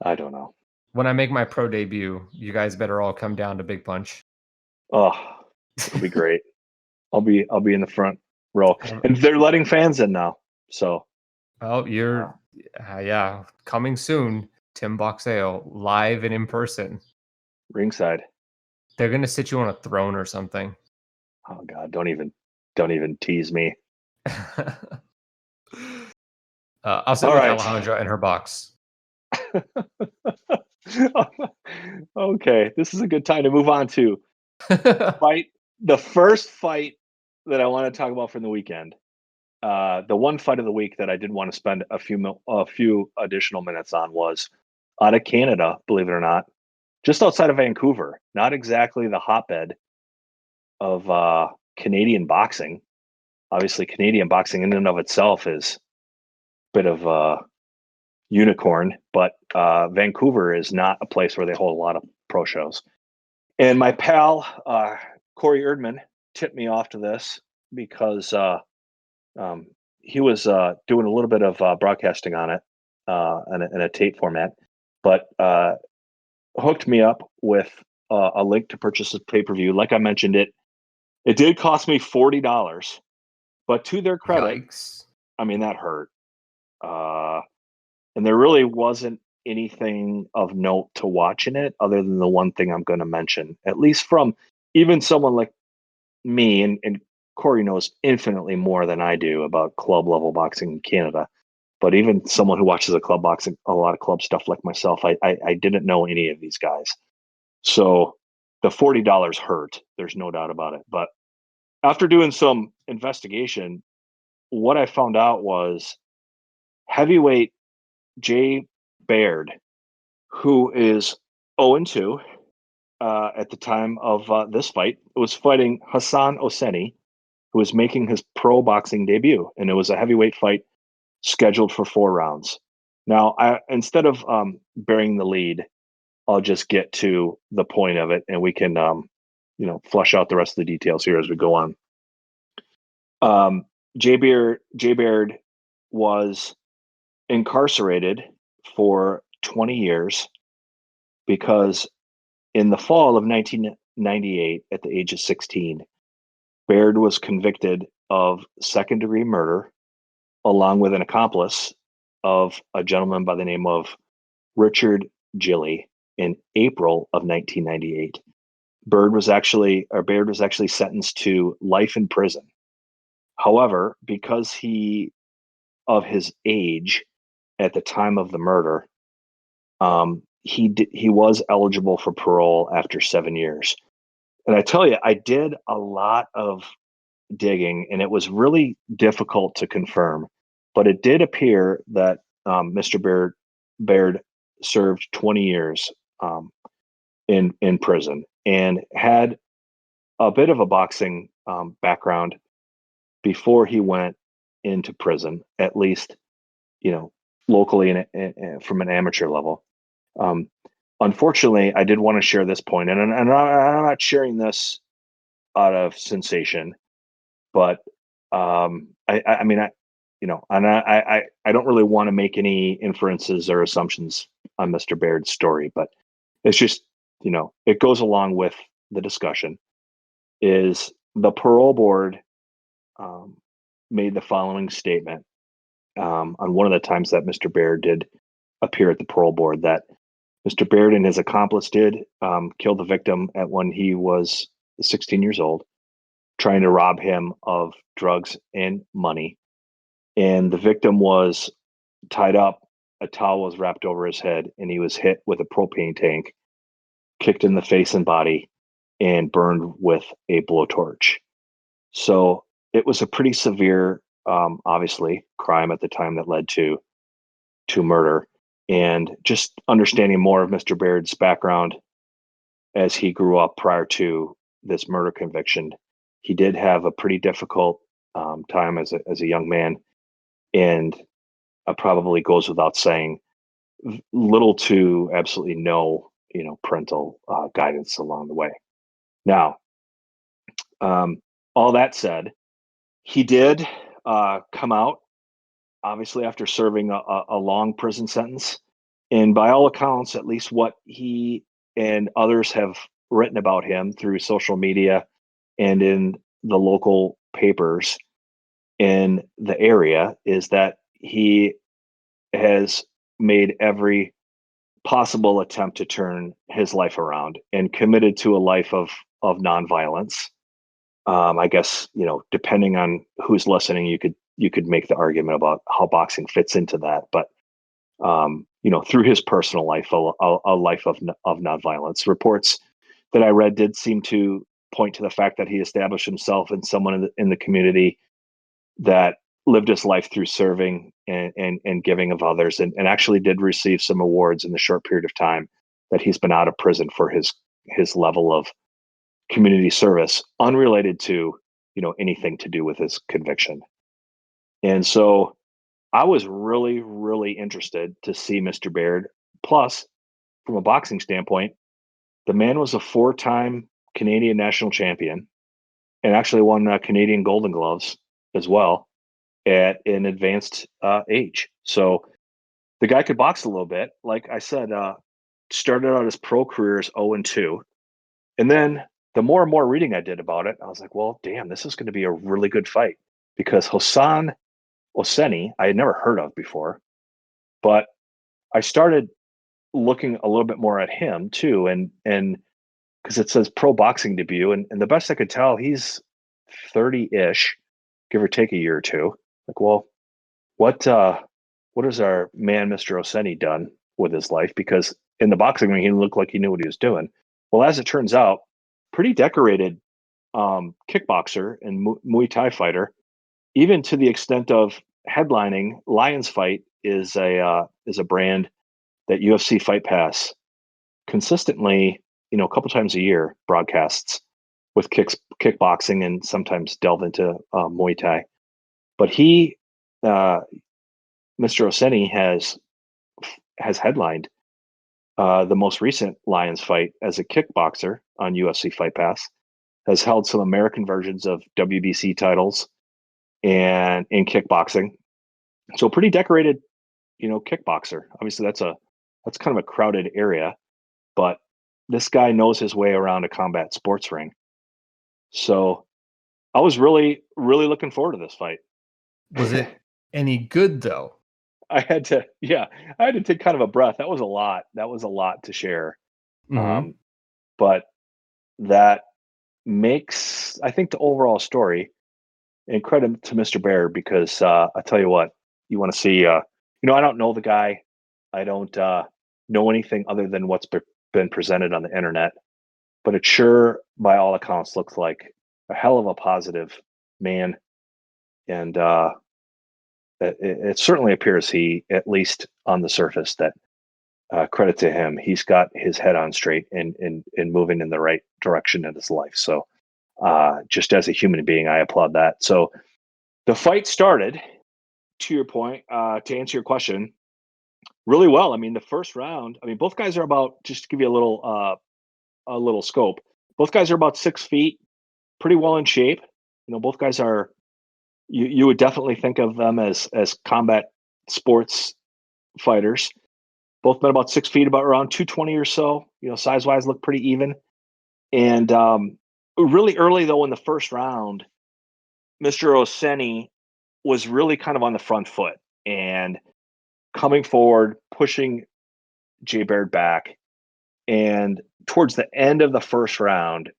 I don't know. When I make my pro debut, you guys better all come down to Big Punch. Oh, it'll be great. I'll be in the front row, Um, and they're letting fans in now. So Oh, you're yeah, coming soon. Tim Boxeo live and in person. ringside. They're gonna sit you on a throne or something. Oh God, don't even tease me. I'll sit All with right. Alejandra in her box. Okay, this is a good time to move on to fight. The first fight that I want to talk about from the weekend. The one fight of the week that I did want to spend a few additional minutes on was out of Canada, believe it or not, just outside of Vancouver. Not exactly the hotbed of Canadian boxing. Obviously, Canadian boxing in and of itself is a bit of a unicorn, but Vancouver is not a place where they hold a lot of pro shows. And my pal Corey Erdman tipped me off to this because um, he was doing a little bit of broadcasting on it in a tape format, but hooked me up with a link to purchase a pay per view. Like I mentioned, it did cost me $40, but to their credit, Yikes. I mean that hurt, and there really wasn't anything of note to watch in it other than the one thing I'm going to mention, at least from even someone like me, and Corey knows infinitely more than I do about club level boxing in Canada. But even someone who watches a lot of club stuff like myself, I didn't know any of these guys. So the $40 hurt. There's no doubt about it. But after doing some investigation, what I found out was heavyweight Jay Baird, who is 0-2 at the time of this fight, was fighting Hassan Oseni, who was making his pro boxing debut, and it was a heavyweight fight scheduled for 4 rounds. Now, instead of burying the lead, I'll just get to the point of it, and we can, flush out the rest of the details here as we go on. Jay Baird was incarcerated for 20 years because in the fall of 1998, at the age of 16, Baird was convicted of second-degree murder along with an accomplice of a gentleman by the name of Richard Gilly in April of 1998. Baird was actually sentenced to life in prison. However, because of his age at the time of the murder, he was eligible for parole after 7 years. And I tell you, I did a lot of digging, and it was really difficult to confirm, but it did appear that Mr. Baird served 20 years in prison and had a bit of a boxing background before he went into prison, at least, locally and from an amateur level. Unfortunately, I did want to share this point, and I'm not sharing this out of sensation, but I mean, I don't really want to make any inferences or assumptions on Mr. Baird's story, but it's just, it goes along with the discussion. Is the parole board made the following statement on one of the times that Mr. Baird did appear at the parole board, that Mr. Baird and his accomplice did kill the victim when he was 16 years old, trying to rob him of drugs and money. And the victim was tied up, a towel was wrapped over his head, and he was hit with a propane tank, kicked in the face and body, and burned with a blowtorch. So it was a pretty severe, obviously, crime at the time that led to murder. And just understanding more of Mr. Baird's background as he grew up prior to this murder conviction, he did have a pretty difficult time as a young man, and probably goes without saying, little to absolutely no, parental guidance along the way. Now, all that said, he did come out, obviously, after serving a long prison sentence. And by all accounts, at least what he and others have written about him through social media and in the local papers in the area, is that he has made every possible attempt to turn his life around and committed to a life of nonviolence. I guess, depending on who's listening, you could make the argument about how boxing fits into that, but through his personal life, a life of nonviolence. Reports that I read did seem to point to the fact that he established himself in someone in the community that lived his life through serving and giving of others, and actually did receive some awards in the short period of time that he's been out of prison for his level of community service, unrelated to anything to do with his conviction. And so I was really, really interested to see Mr. Baird. Plus, from a boxing standpoint, the man was a 4-time Canadian national champion and actually won Canadian Golden Gloves as well at an advanced age. So the guy could box a little bit. Like I said, started out his pro career as 0-2. And then the more and more reading I did about it, I was like, well, damn, this is going to be a really good fight, because Hassan Oseni, I had never heard of before, but I started looking a little bit more at him too. And because it says pro boxing debut, and the best I could tell, he's 30-ish, give or take a year or two. Like, well, what has our man, Mr. Oseni, done with his life? Because in the boxing ring, he looked like he knew what he was doing. Well, as it turns out, pretty decorated kickboxer and Muay Thai fighter, even to the extent of headlining Lions Fight is a brand that UFC Fight Pass consistently, a couple times a year, broadcasts with kickboxing and sometimes delve into Muay Thai. But he, Mr. Oseni, has headlined the most recent Lions fight as a kickboxer on UFC Fight Pass, has held some American versions of WBC titles and in kickboxing. So pretty decorated, kickboxer. Obviously, that's kind of a crowded area, but this guy knows his way around a combat sports ring. So I was really, really looking forward to this fight. Was it any good though? I had to take kind of a breath. That was a lot. That was a lot to share. Mhm. Um, but that makes, I think, the overall story, and credit to Mr. Baird, because I tell you what, you want to see, I don't know the guy. I don't know anything other than what's been presented on the internet, but it sure, by all accounts, looks like a hell of a positive man. And it certainly appears he, at least on the surface, that credit to him, he's got his head on straight and moving in the right direction in his life. So just as a human being, I applaud that. So the fight started, to your point, to answer your question, really well. I mean, the first round, I mean, both guys are about, just to give you a little scope, both guys are about 6 feet, pretty well in shape. Both guys are, you would definitely think of them as combat sports fighters. Both been about 6 feet, about around 220 or so. Size wise, look pretty even. And really early though in the first round, Mr. Oseni was really kind of on the front foot and coming forward, pushing Jay Baird back. And towards the end of the first round,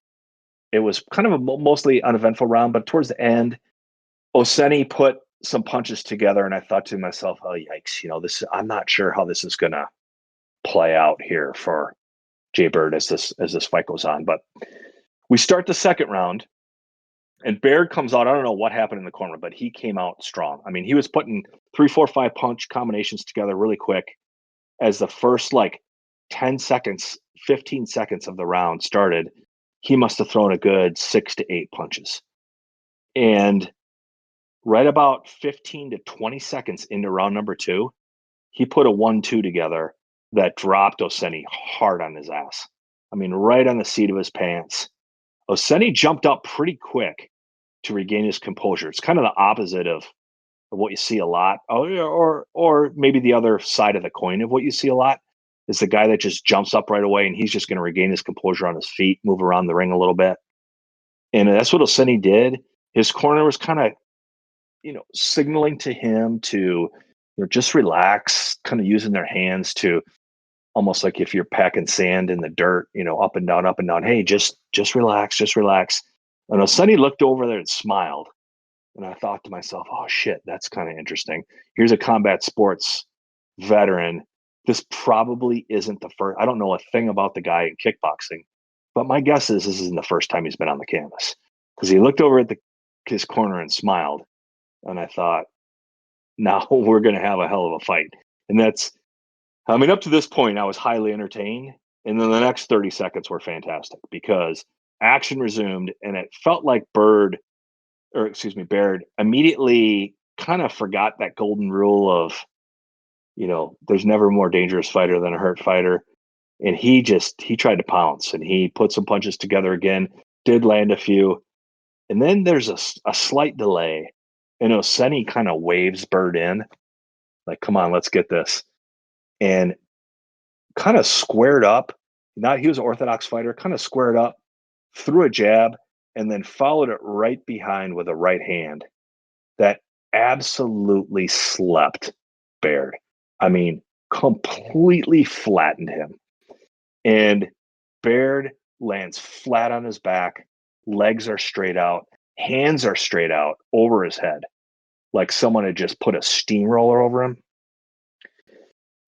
it was kind of a mostly uneventful round, but towards the end, Oseni put some punches together, and I thought to myself, "Oh yikes! This. I'm not sure how this is gonna play out here for Jay Bird as this fight goes on." But we start the second round, and Baird comes out. I don't know what happened in the corner, but he came out strong. I mean, he was putting 3, 4, 5 punch combinations together really quick. As the first 10 seconds, 15 seconds of the round started, he must have thrown a good 6 to 8 punches. And right about 15 to 20 seconds into round number two, he put a 1-2 together that dropped Oseni hard on his ass. I mean, right on the seat of his pants. Oseni jumped up pretty quick to regain his composure. It's kind of the opposite of what you see a lot. Oh, yeah, or maybe the other side of the coin of what you see a lot is the guy that just jumps up right away and he's just going to regain his composure on his feet, move around the ring a little bit. And that's what Oseni did. His corner was kind of, signaling to him to, just relax, kind of using their hands to, almost like if you're packing sand in the dirt, up and down, up and down. Hey, just relax, just relax. And Oseni looked over there and smiled. And I thought to myself, oh shit, that's kind of interesting. Here's a combat sports veteran. This probably isn't the first. I don't know a thing about the guy in kickboxing, but my guess is this isn't the first time he's been on the canvas, because he looked over at his corner and smiled. And I thought, now we're going to have a hell of a fight. And up to this point, I was highly entertained. And then the next 30 seconds were fantastic because action resumed and it felt like Baird immediately kind of forgot that golden rule of, there's never a more dangerous fighter than a hurt fighter. And he tried to pounce and he put some punches together again, did land a few. And then there's a slight delay. And Oseni kind of waves Bird in, like, come on, let's get this. And kind of squared up. Not he was an orthodox fighter, kind of squared up, threw a jab, and then followed it right behind with a right hand that absolutely slept Baird. I mean, completely flattened him. And Baird lands flat on his back, legs are straight out, hands are straight out over his head, like someone had just put a steamroller over him.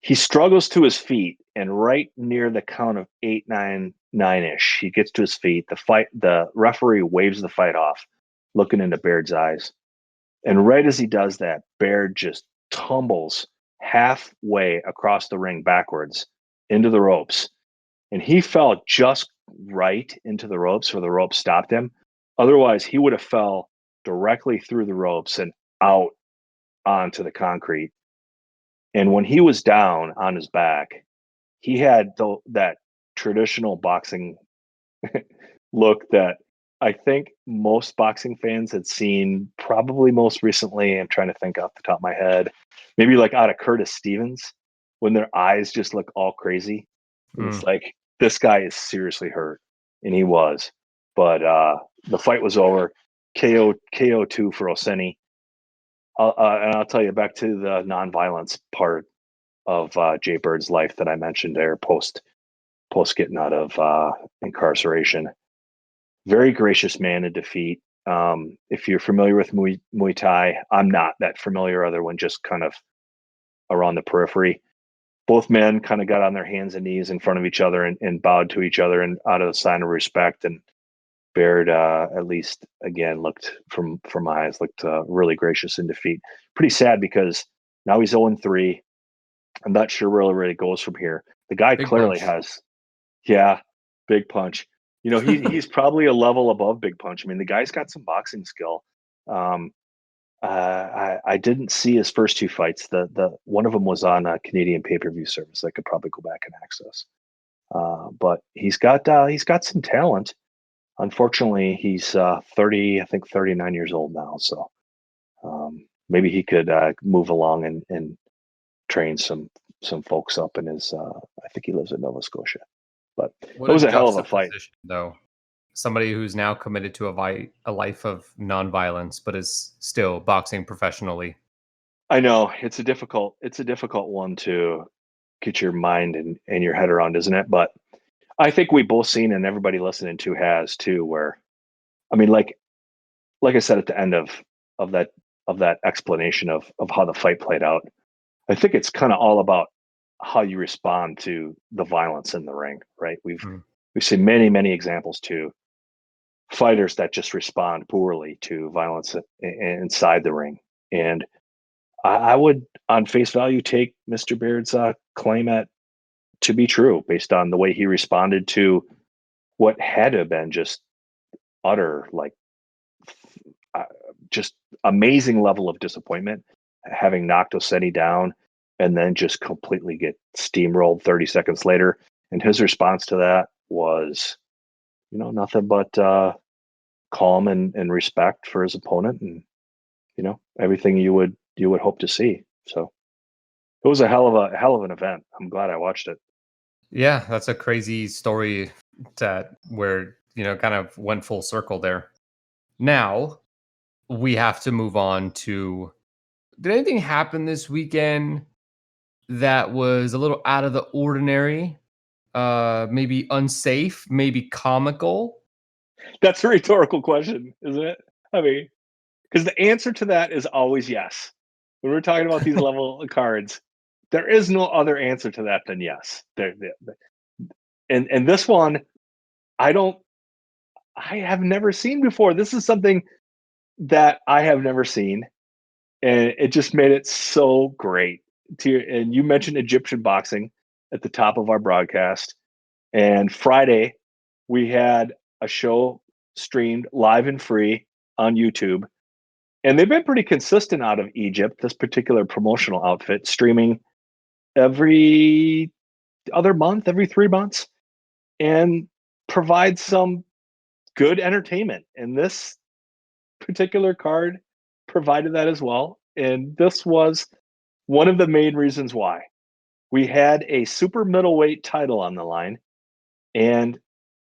He struggles to his feet, and right near the count of 8, 9, 9-ish, he gets to his feet. The referee waves the fight off, looking into Baird's eyes. And right as he does that, Baird just tumbles halfway across the ring backwards into the ropes. And he fell just right into the ropes where the rope stopped him. Otherwise, he would have fell directly through the ropes and out onto the concrete. And when he was down on his back, he had that traditional boxing look that I think most boxing fans had seen probably most recently. I'm trying to think off the top of my head, maybe like out of Curtis Stevens when their eyes just look all crazy. And it's Mm. like, this guy is seriously hurt. And he was. But the fight was over. KO2 for Oseni. And I'll tell you, back to the nonviolence part of Jay Bird's life that I mentioned there post getting out of incarceration. Very gracious man in defeat. If you're familiar with Muay Thai, I'm not that familiar, other than just kind of around the periphery. Both men kind of got on their hands and knees in front of each other and bowed to each other and out of a sign of respect. And Baird, at least again, looked from my eyes, looked really gracious in defeat. Pretty sad because now he's 0-3. I'm not sure where it goes from here. The guy Big clearly punch. has, yeah, big punch. You know, he's probably a level above Big Punch. I mean, the guy's got some boxing skill. I didn't see his first two fights. The one of them was on a Canadian pay-per-view service. I could probably go back and access. But he's got some talent. Unfortunately, he's 30, I think 39 years old now. So maybe he could move along and train some folks up in his. I think he lives in Nova Scotia. But What it a was a hell of a fight. juxtaposition, though. Somebody who's now committed to a life of nonviolence, but is still boxing professionally. I know it's a difficult one to get your mind and your head around, isn't it? But I think we both seen, and everybody listening to has too, where I mean, like I said at the end of that explanation of how the fight played out, I think it's kind of all about how you respond to the violence in the ring, right? Mm. We've seen many examples too, fighters that just respond poorly to violence inside the ring. And I would, on face value, take Mr. Baird's claim to be true based on the way he responded to what had to have been just utter, like, uh, just amazing level of disappointment, having knocked Oseni down and then just completely get steamrolled 30 seconds later. And his response to that was, nothing but calm and respect for his opponent, and everything you would hope to see. So it was a hell of an event. I'm glad I watched it. Yeah, that's a crazy story that where, kind of went full circle there. Now, we have to move on to, did anything happen this weekend that was a little out of the ordinary? Maybe unsafe, maybe comical? That's a rhetorical question, isn't it? I mean, because the answer to that is always yes. When we're talking about these level of cards, there is no other answer to that than yes. And this one, I have never seen before. This is something that I have never seen, and it just made it so great. And you mentioned Egyptian boxing at the top of our broadcast, and Friday we had a show streamed live and free on YouTube. And they've been pretty consistent out of Egypt, this particular promotional outfit, streaming every other month, every 3 months, and provide some good entertainment. And this particular card provided that as well. And this was one of the main reasons why. We had a super middleweight title on the line, and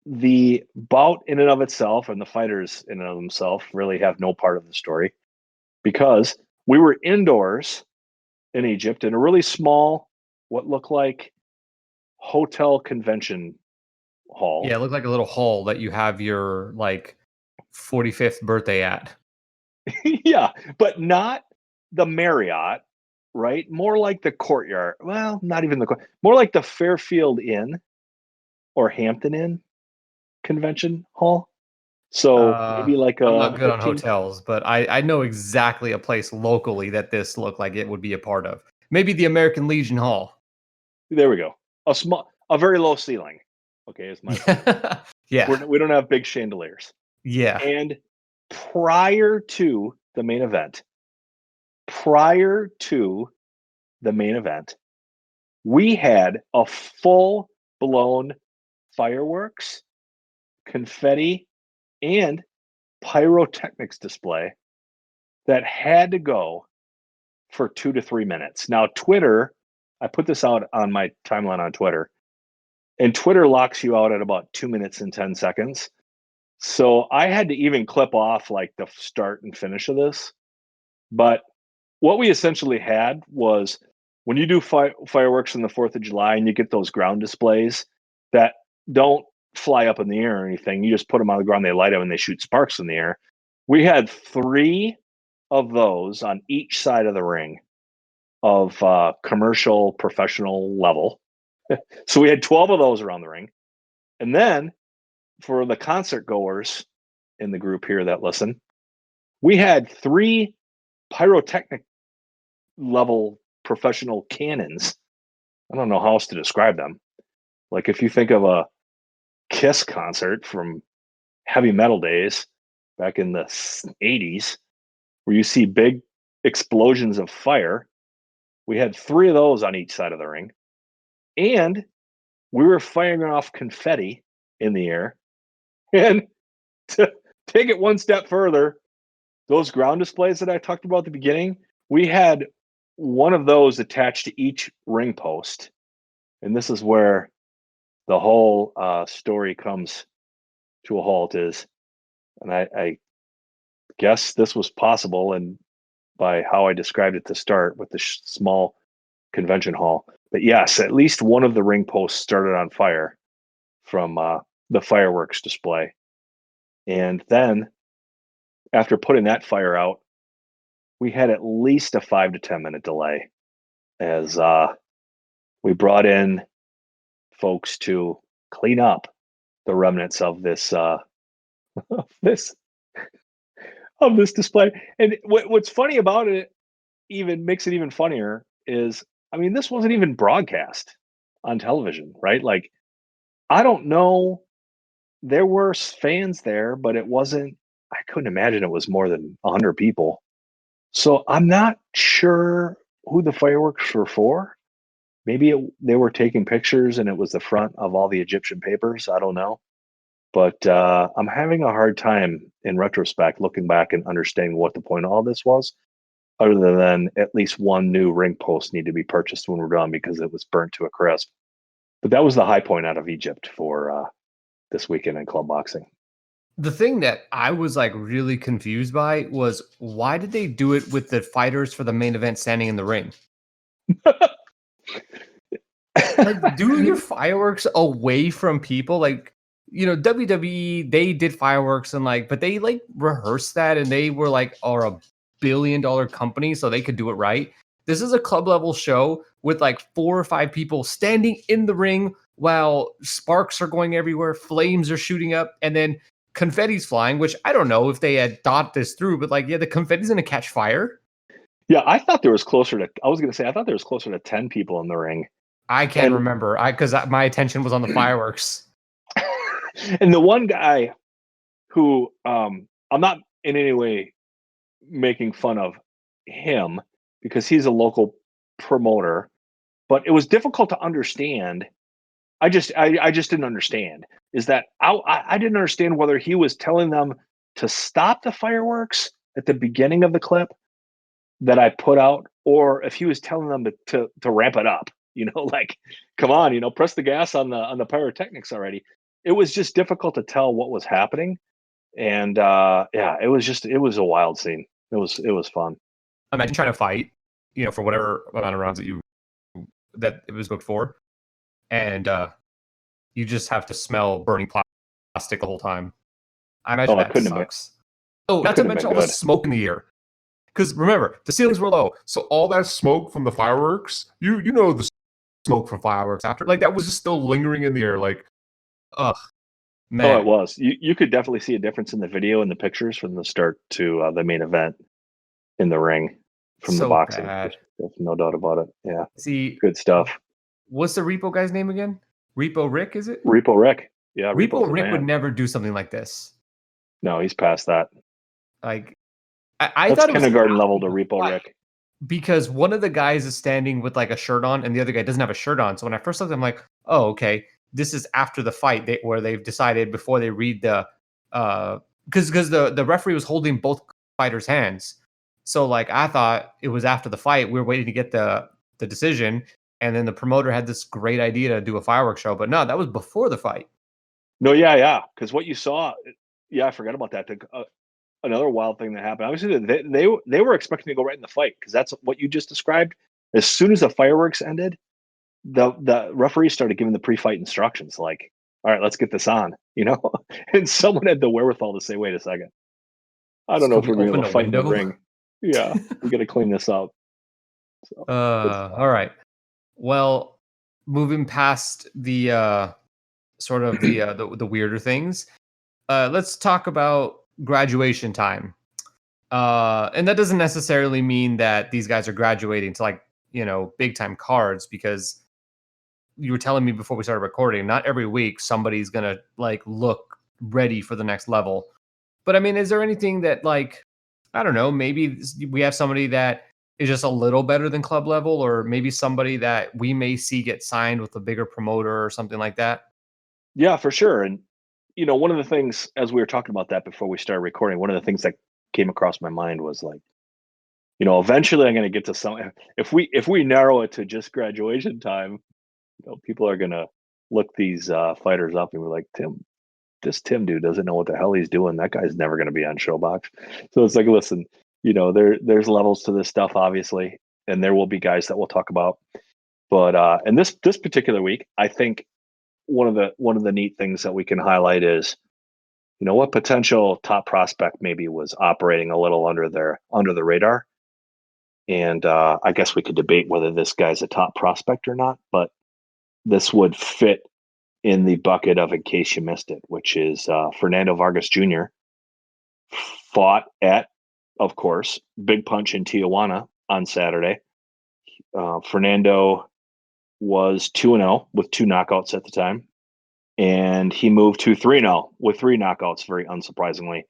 the bout in and of itself and the fighters in and of themselves really have no part of the story, because we were indoors in Egypt in a really small, what looked like hotel convention Yeah, hall. it looked like a little hall that you have your, like, 45th birthday at. Yeah, but not the Marriott, right? More like the Courtyard. Well, not even more like the Fairfield Inn or Hampton Inn convention hall. So maybe like I'm not a good on 15. hotels, but I know exactly a place locally that this looked like it would be a part of. Maybe the American Legion Hall. There we go. A very low ceiling. Okay, is my point. Yeah. We don't have big chandeliers. Yeah. And prior to the main event, prior to the main event, We had a full blown fireworks, confetti, and pyrotechnics display that had to go for 2 to 3 minutes. Now, Twitter, I put this out on my timeline on Twitter, and Twitter locks you out at about 2 minutes and 10 seconds. So I had to even clip off like the start and finish of this. But what we essentially had was when you do fireworks on the 4th of July and you get those ground displays that don't fly up in the air or anything, you just put them on the ground, they light up and they shoot sparks in the air. We had 3 of those on each side of the ring of commercial professional level. So we had 12 of those around the ring. And then for the concert goers in the group here that listen, we had 3 pyrotechnic level professional cannons. I don't know how else to describe them. Like if you think of a Kiss concert from heavy metal days back in the 80s, where you see big explosions of fire, we had 3 of those on each side of the ring. And we were firing off confetti in the air. And to take it one step further, those ground displays that I talked about at the beginning, we had one of those attached to each ring post. And this is where the whole story comes to a halt is, and I guess this was possible and by how I described it to start with the small convention hall. But yes, at least one of the ring posts started on fire from the fireworks display. And then after putting that fire out, we had at least a 5 to 10 minute delay as we brought in folks to clean up the remnants of this this of this display. And what's funny about it, even makes it even funnier, is I mean, this wasn't even broadcast on television, right? Like, I don't know. There were fans there, but it wasn't. I couldn't imagine it was more than 100 people. So I'm not sure who the fireworks were for. Maybe they were taking pictures and it was the front of all the Egyptian papers. I don't know. But I'm having a hard time in retrospect looking back and understanding what the point of all this was, other than at least one new ring post need to be purchased when we're done because it was burnt to a crisp. But that was the high point out of Egypt for this weekend in club boxing. The thing that I was like really confused by was why did they do it with the fighters for the main event standing in the ring? Like, do your fireworks away from people. Like, WWE, they did fireworks and like, but they like rehearsed that and they were like, are a billion-dollar company, so they could do it right. This is a club level show with like 4 or 5 people standing in the ring while sparks are going everywhere, flames are shooting up, and then confetti's flying, which I don't know if they had thought this through, but like, yeah, the confetti's gonna catch fire. Yeah, I thought there was closer to. I was going to say I thought there was closer to 10 people in the ring. I can't remember. Because my attention was on the fireworks. And the one guy who I'm not in any way making fun of him because he's a local promoter, but it was difficult to understand. I just didn't understand. Is that I didn't understand whether he was telling them to stop the fireworks at the beginning of the clip that I put out, or if he was telling them to ramp it up. Like, come on, press the gas on the pyrotechnics already. It was just difficult to tell what was happening, and yeah, it was a wild scene. It was fun. Imagine trying to fight, for whatever amount of rounds that it was booked for, and you just have to smell burning plastic the whole time. I imagine that sucks. Oh, not to mention all the smoke in the air. Because remember, the ceilings were low, so all that smoke from the fireworks, you know the smoke from fireworks after, like that was just still lingering in the air. Like, ugh, man. Oh, it was. You could definitely see a difference in the video and the pictures from the start to the main event in the ring from the boxing. There's no doubt about it. Yeah. See, good stuff. What's the Repo guy's name again? Repo Rick, is it? Repo Rick. Yeah, Repo Rick would never do something like this. No, he's past that. Like, I That's thought it was kindergarten level to Repo Rick. because one of the guys is standing with like a shirt on and the other guy doesn't have a shirt on. So when I first looked, I'm like, oh, okay, this is after the fight where they've decided before they read the because the referee was holding both fighters' hands. So like I thought it was after the fight. We were waiting to get the decision, and then the promoter had this great idea to do a fireworks show. But no, that was before the fight. No, yeah. Because what you saw, I forgot about that. Another wild thing that happened. Obviously, they were expecting to go right in the fight because that's what you just described. As soon as the fireworks ended, the referee started giving the pre-fight instructions, like, "All right, let's get this on," And someone had the wherewithal to say, "Wait a second, I don't know Could if we we're gonna be able open to a fight in the window? ring. Yeah, we got to clean this up." So good stuff. All right. Well, moving past the sort of the weirder things, let's talk about graduation time. And that doesn't necessarily mean that these guys are graduating to like, big time cards because you were telling me before we started recording, not every week somebody's gonna like look ready for the next level. But I mean, is there anything that like, I don't know, maybe we have somebody that is just a little better than club level, or maybe somebody that we may see get signed with a bigger promoter or something like that? Yeah, for sure. And one of the things as we were talking about that before we started recording, one of the things that came across my mind was like, eventually I'm going to get to some. If we narrow it to just graduation time, people are going to look these fighters up and be like, this Tim dude doesn't know what the hell he's doing. That guy's never going to be on Showbox. So it's like, listen, there's levels to this stuff, obviously, and there will be guys that we'll talk about. But and this particular week, I think one of the neat things that we can highlight is, what potential top prospect maybe was operating a little under the radar. And I guess we could debate whether this guy's a top prospect or not, but this would fit in the bucket of in case you missed it, which is Fernando Vargas Jr. fought at, of course, Big Punch in Tijuana on Saturday. Fernando was 2-0 with 2 knockouts at the time, and he moved to 3-0 with 3 knockouts, very unsurprisingly.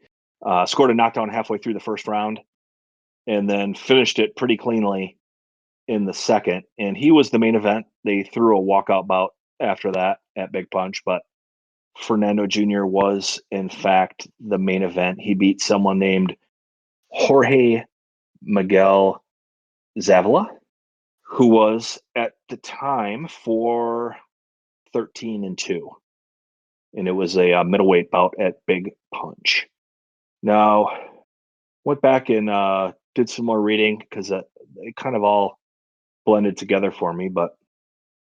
Scored a knockdown halfway through the first round and then finished it pretty cleanly in the second. And he was the main event. They threw a walkout bout after that at Big Punch, but Fernando Jr. was, in fact, the main event. He beat someone named Jorge Miguel Zavala, who was at the time for 13-2. And it was a middleweight bout at Big Punch. Now, went back and did some more reading because it kind of all blended together for me, but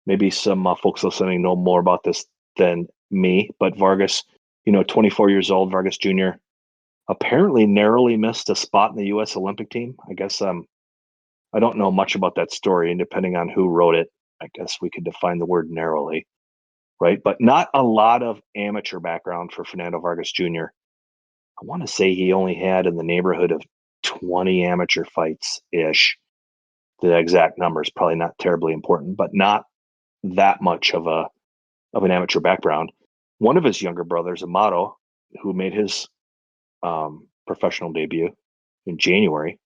maybe some folks listening know more about this than me. But Vargas, 24 years old, Vargas Jr., apparently narrowly missed a spot in the U.S. Olympic team. I guess I don't know much about that story, and depending on who wrote it, I guess we could define the word narrowly, right? But not a lot of amateur background for Fernando Vargas Jr. I want to say he only had in the neighborhood of 20 amateur fights ish. The exact number is probably not terribly important, but not that much of an amateur background. One of his younger brothers, Amato, who made his professional debut in January,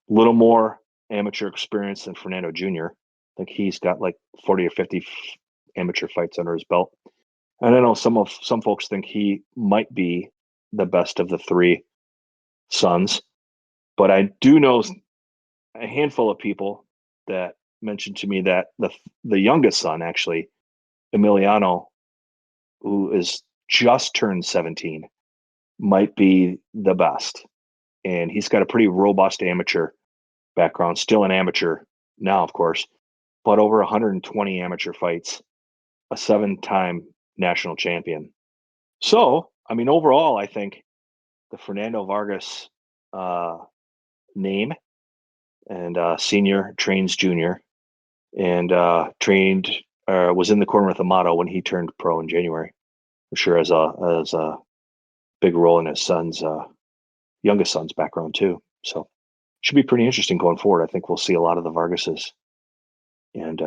a little more amateur experience than Fernando Jr. I think he's got like 40 or 50 amateur fights under his belt. And I know some folks think he might be the best of the three sons, but I do know a handful of people that mentioned to me that the youngest son, actually, Emiliano, who is just turned 17, might be the best. And he's got a pretty robust amateur background, still an amateur now, of course, but over 120 amateur fights, a 7-time national champion. So, I mean, overall, I think the Fernando Vargas name and senior trains junior and trained was in the corner with Amato when he turned pro in January. For sure, as a big role in his son's youngest son's background too. So should be pretty interesting going forward. I think we'll see a lot of the Vargases. And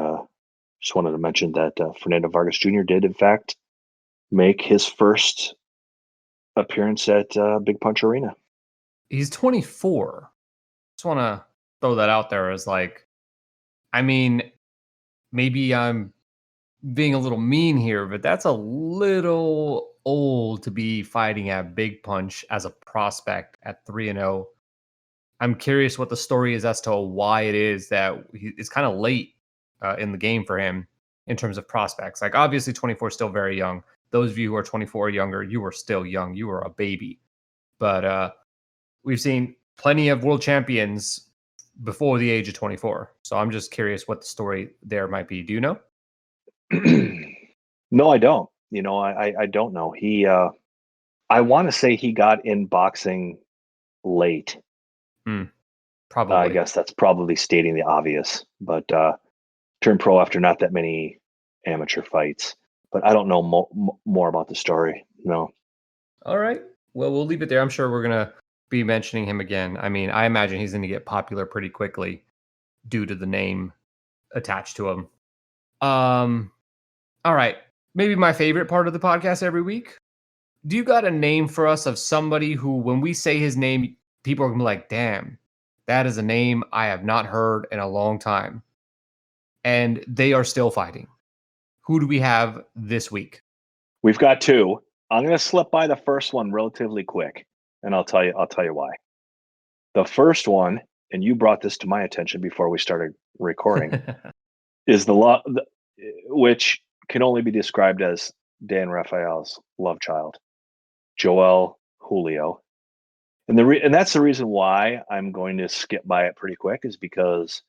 just wanted to mention that Fernando Vargas Jr. did, in fact, make his first appearance at Big Punch Arena. He's 24. Just want to throw that out there as like, I mean, maybe I'm being a little mean here, but that's a little old to be fighting at Big Punch as a prospect at 3-0. I'm curious what the story is as to why it is that it's kind of late in the game for him in terms of prospects. Like, obviously, 24 is still very young. Those of you who are 24 or younger, you are still young. You are a baby. But we've seen plenty of world champions before the age of 24. So I'm just curious what the story there might be. Do you know? No, I don't. I don't know. I want to say he got in boxing late. Hmm, I probably. guess that's probably stating the obvious, but turned pro after not that many amateur fights. But I don't know more about the story. No. All right. Well, we'll leave it there. I'm sure we're going to be mentioning him again. I mean, I imagine he's going to get popular pretty quickly due to the name attached to him. All right. Maybe my favorite part of the podcast every week. Do you got a name for us of somebody who, when we say his name, people are going to be like, damn, that is a name I have not heard in a long time. And they are still fighting. Who do we have this week? We've got two. I'm going to slip by the first one relatively quick, and I'll tell you why. The first one, and you brought this to my attention before we started recording, is which can only be described as Dan Raphael's love child, Joel Julio. And that's the reason why I'm going to skip by it pretty quick, is because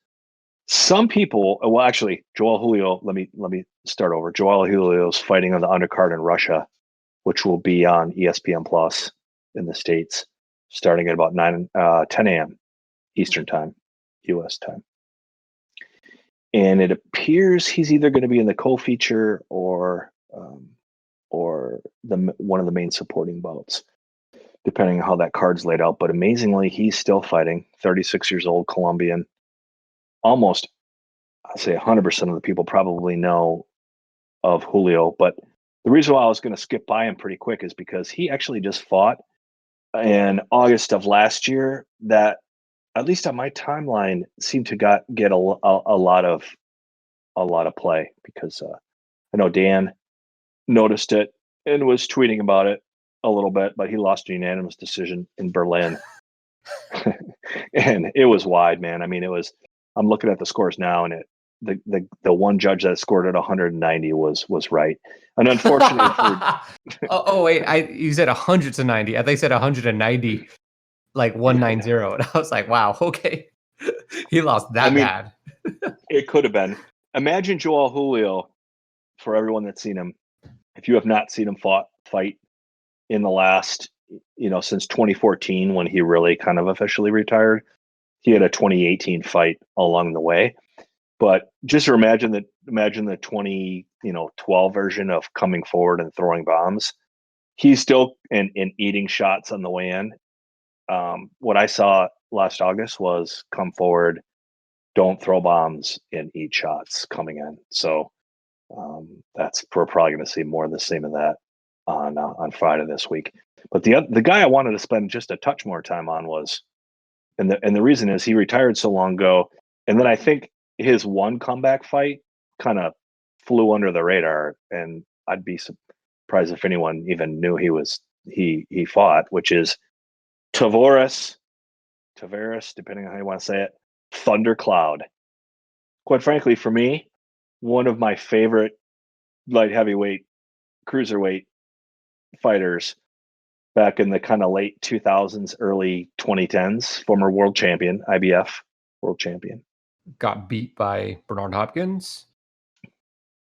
some people, well, actually, Joel Julio. Let me start over. Joel Julio is fighting on the undercard in Russia, which will be on ESPN Plus in the States, starting at about 10 a.m. Eastern Time, US time. And it appears he's either going to be in the co-feature or the one of the main supporting bouts, depending on how that card's laid out. But amazingly, he's still fighting. 36 years old, Colombian. Almost, I'd say 100% of the people probably know of Julio. But the reason why I was going to skip by him pretty quick is because he actually just fought in August of last year that, at least on my timeline, seemed to get a lot of play, because I know Dan noticed it and was tweeting about it a little bit, but he lost a unanimous decision in Berlin. And it was wide, man. I mean, I'm looking at the scores now, and the one judge that scored at 190 was right. And unfortunately for Wait, you said 100 to 90. I think you said 190, like 190. And I was like, wow, okay. He lost I that mean, bad. it could have been. Imagine Joel Julio, for everyone that's seen him. If you have not seen him fight in the last, since 2014, when he really kind of officially retired, he had a 2018 fight along the way. But just imagine the 2012 version of coming forward and throwing bombs. He's still in eating shots on the way in. What I saw last August was come forward, don't throw bombs, and eat shots coming in. So we're probably going to see more of the same of that on Friday this week. But the guy I wanted to spend just a touch more time on was, and the reason is he retired so long ago, and then I think his one comeback fight kind of flew under the radar, and I'd be surprised if anyone even knew he fought, which is Tavares, depending on how you want to say it, Thundercloud. Quite frankly, for me, one of my favorite light heavyweight, cruiserweight fighters back in the kind of late 2000s, early 2010s, former world champion, IBF world champion. Got beat by Bernard Hopkins.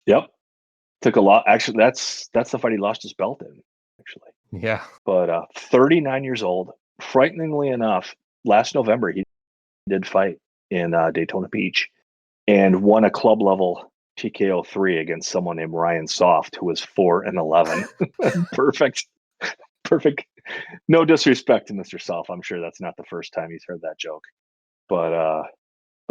Yep. Took a lot. Actually, that's the fight he lost his belt in, actually. Yeah. But 39 years old. Frighteningly enough, last November he did fight in Daytona Beach and won a club level TKO 3 against someone named Ryan Soft, who was 4-11. Perfect. No disrespect to Mr. Soft. I'm sure that's not the first time he's heard that joke. But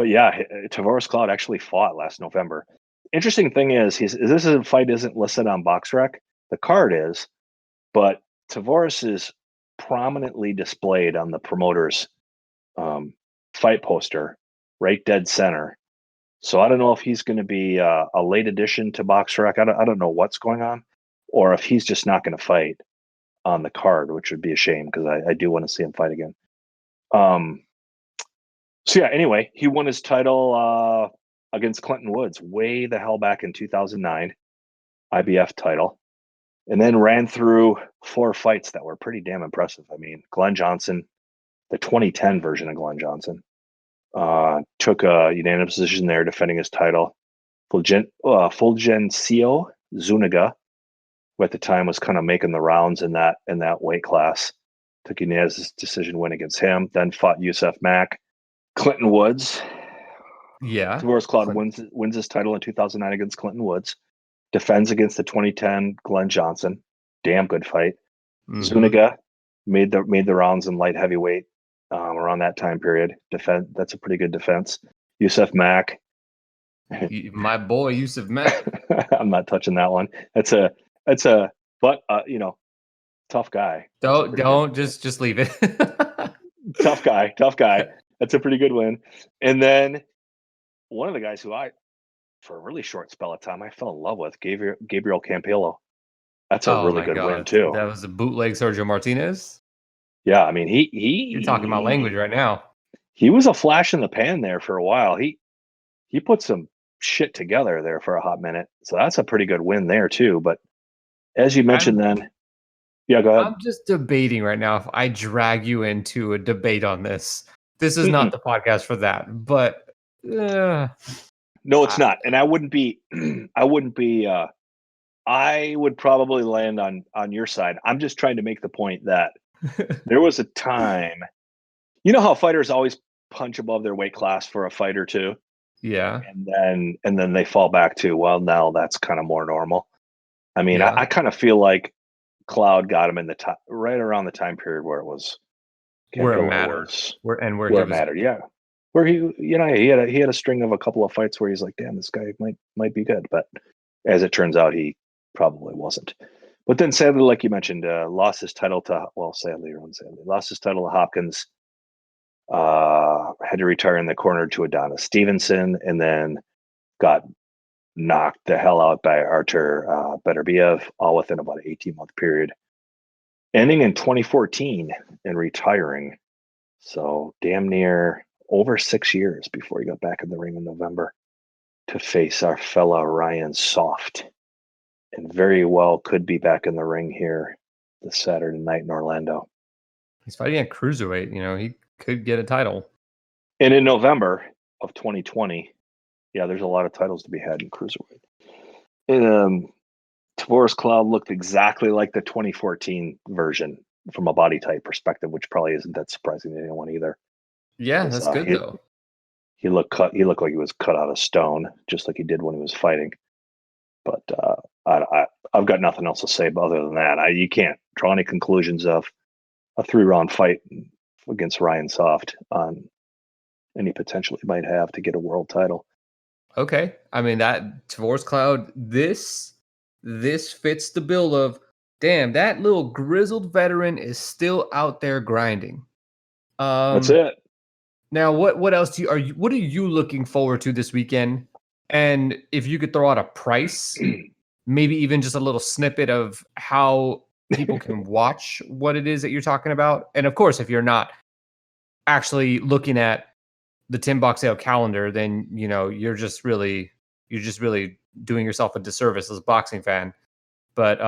yeah, Tavares Cloud actually fought last November. Interesting thing is, this fight isn't listed on BoxRec. The card is, but Tavares is prominently displayed on the promoter's fight poster, right dead center. So I don't know if he's going to be a late addition to BoxRec. I don't know what's going on, or if he's just not going to fight on the card, which would be a shame because I do want to see him fight again. So yeah, anyway, he won his title against Clinton Woods way the hell back in 2009, IBF title, and then ran through 4 fights that were pretty damn impressive. I mean, Glenn Johnson, the 2010 version of Glenn Johnson, took a unanimous decision there, defending his title. Fulgencio Zuniga, who at the time was kind of making the rounds in that weight class, took a unanimous decision win against him. Then fought Yusuf Mack. Clinton Woods. Yeah. Tavoris Cloud wins his title in 2009 against Clinton Woods. Defends against the 2010 Glenn Johnson. Damn good fight. Mm-hmm. Zuniga made the rounds in light heavyweight around that time period. That's a pretty good defense. Yusuf Mack. My boy Yusuf Mack. I'm not touching that one. That's a tough guy. Don't just leave it. Tough guy. That's a pretty good win. And then one of the guys who for a really short spell of time, I fell in love with, Gabriel Campillo. That's a really good win too. That was a bootleg Sergio Martinez. Yeah, I mean You're talking my language right now. He was a flash in the pan there for a while. He put some shit together there for a hot minute. So that's a pretty good win there too. But as you mentioned, yeah, go ahead. I'm just debating right now if I drag you into a debate on this. This is not the podcast for that. But no, it's not. And I wouldn't be. I would probably land on your side. I'm just trying to make the point that there was a time. You know how fighters always punch above their weight class for a fight or two? Yeah. And then they fall back to, well, now that's kind of more normal. I mean, I kind of feel like Cloud got him in the top, right around the time period where it was, where it mattered, where it mattered. Yeah. Where he had a string of a couple of fights where he's like, damn, this guy might be good. But as it turns out, he probably wasn't. But then sadly, like you mentioned, lost his title to, sadly or unsadly, lost his title to Hopkins. Had to retire in the corner to Adonis Stevenson, and then got knocked the hell out by Artur Beterbiev, all within about an 18-month period, ending in 2014 and retiring. So damn near over 6 years before he got back in the ring in November to face our fella Ryan Soft, and very well could be back in the ring here this Saturday night in Orlando. He's fighting at cruiserweight. He could get a title. And in November of 2020, yeah, there's a lot of titles to be had in cruiserweight. And Tavoris Cloud looked exactly like the 2014 version from a body type perspective, which probably isn't that surprising to anyone either. Yeah, that's good though. He looked like he was cut out of stone, just like he did when he was fighting. But I've got nothing else to say other than that. You can't draw any conclusions of a 3-round fight against Ryan Soft on any potential he might have to get a world title. Okay. I mean, that Tavoris Cloud, this fits the bill of, damn, that little grizzled veteran is still out there grinding. That's it. Now, what else what are you looking forward to this weekend? And if you could throw out a price, maybe even just a little snippet of how people can watch what it is that you're talking about. And of course, if you're not actually looking at the Tim Boxeo calendar, then you're just really doing yourself a disservice as a boxing fan. But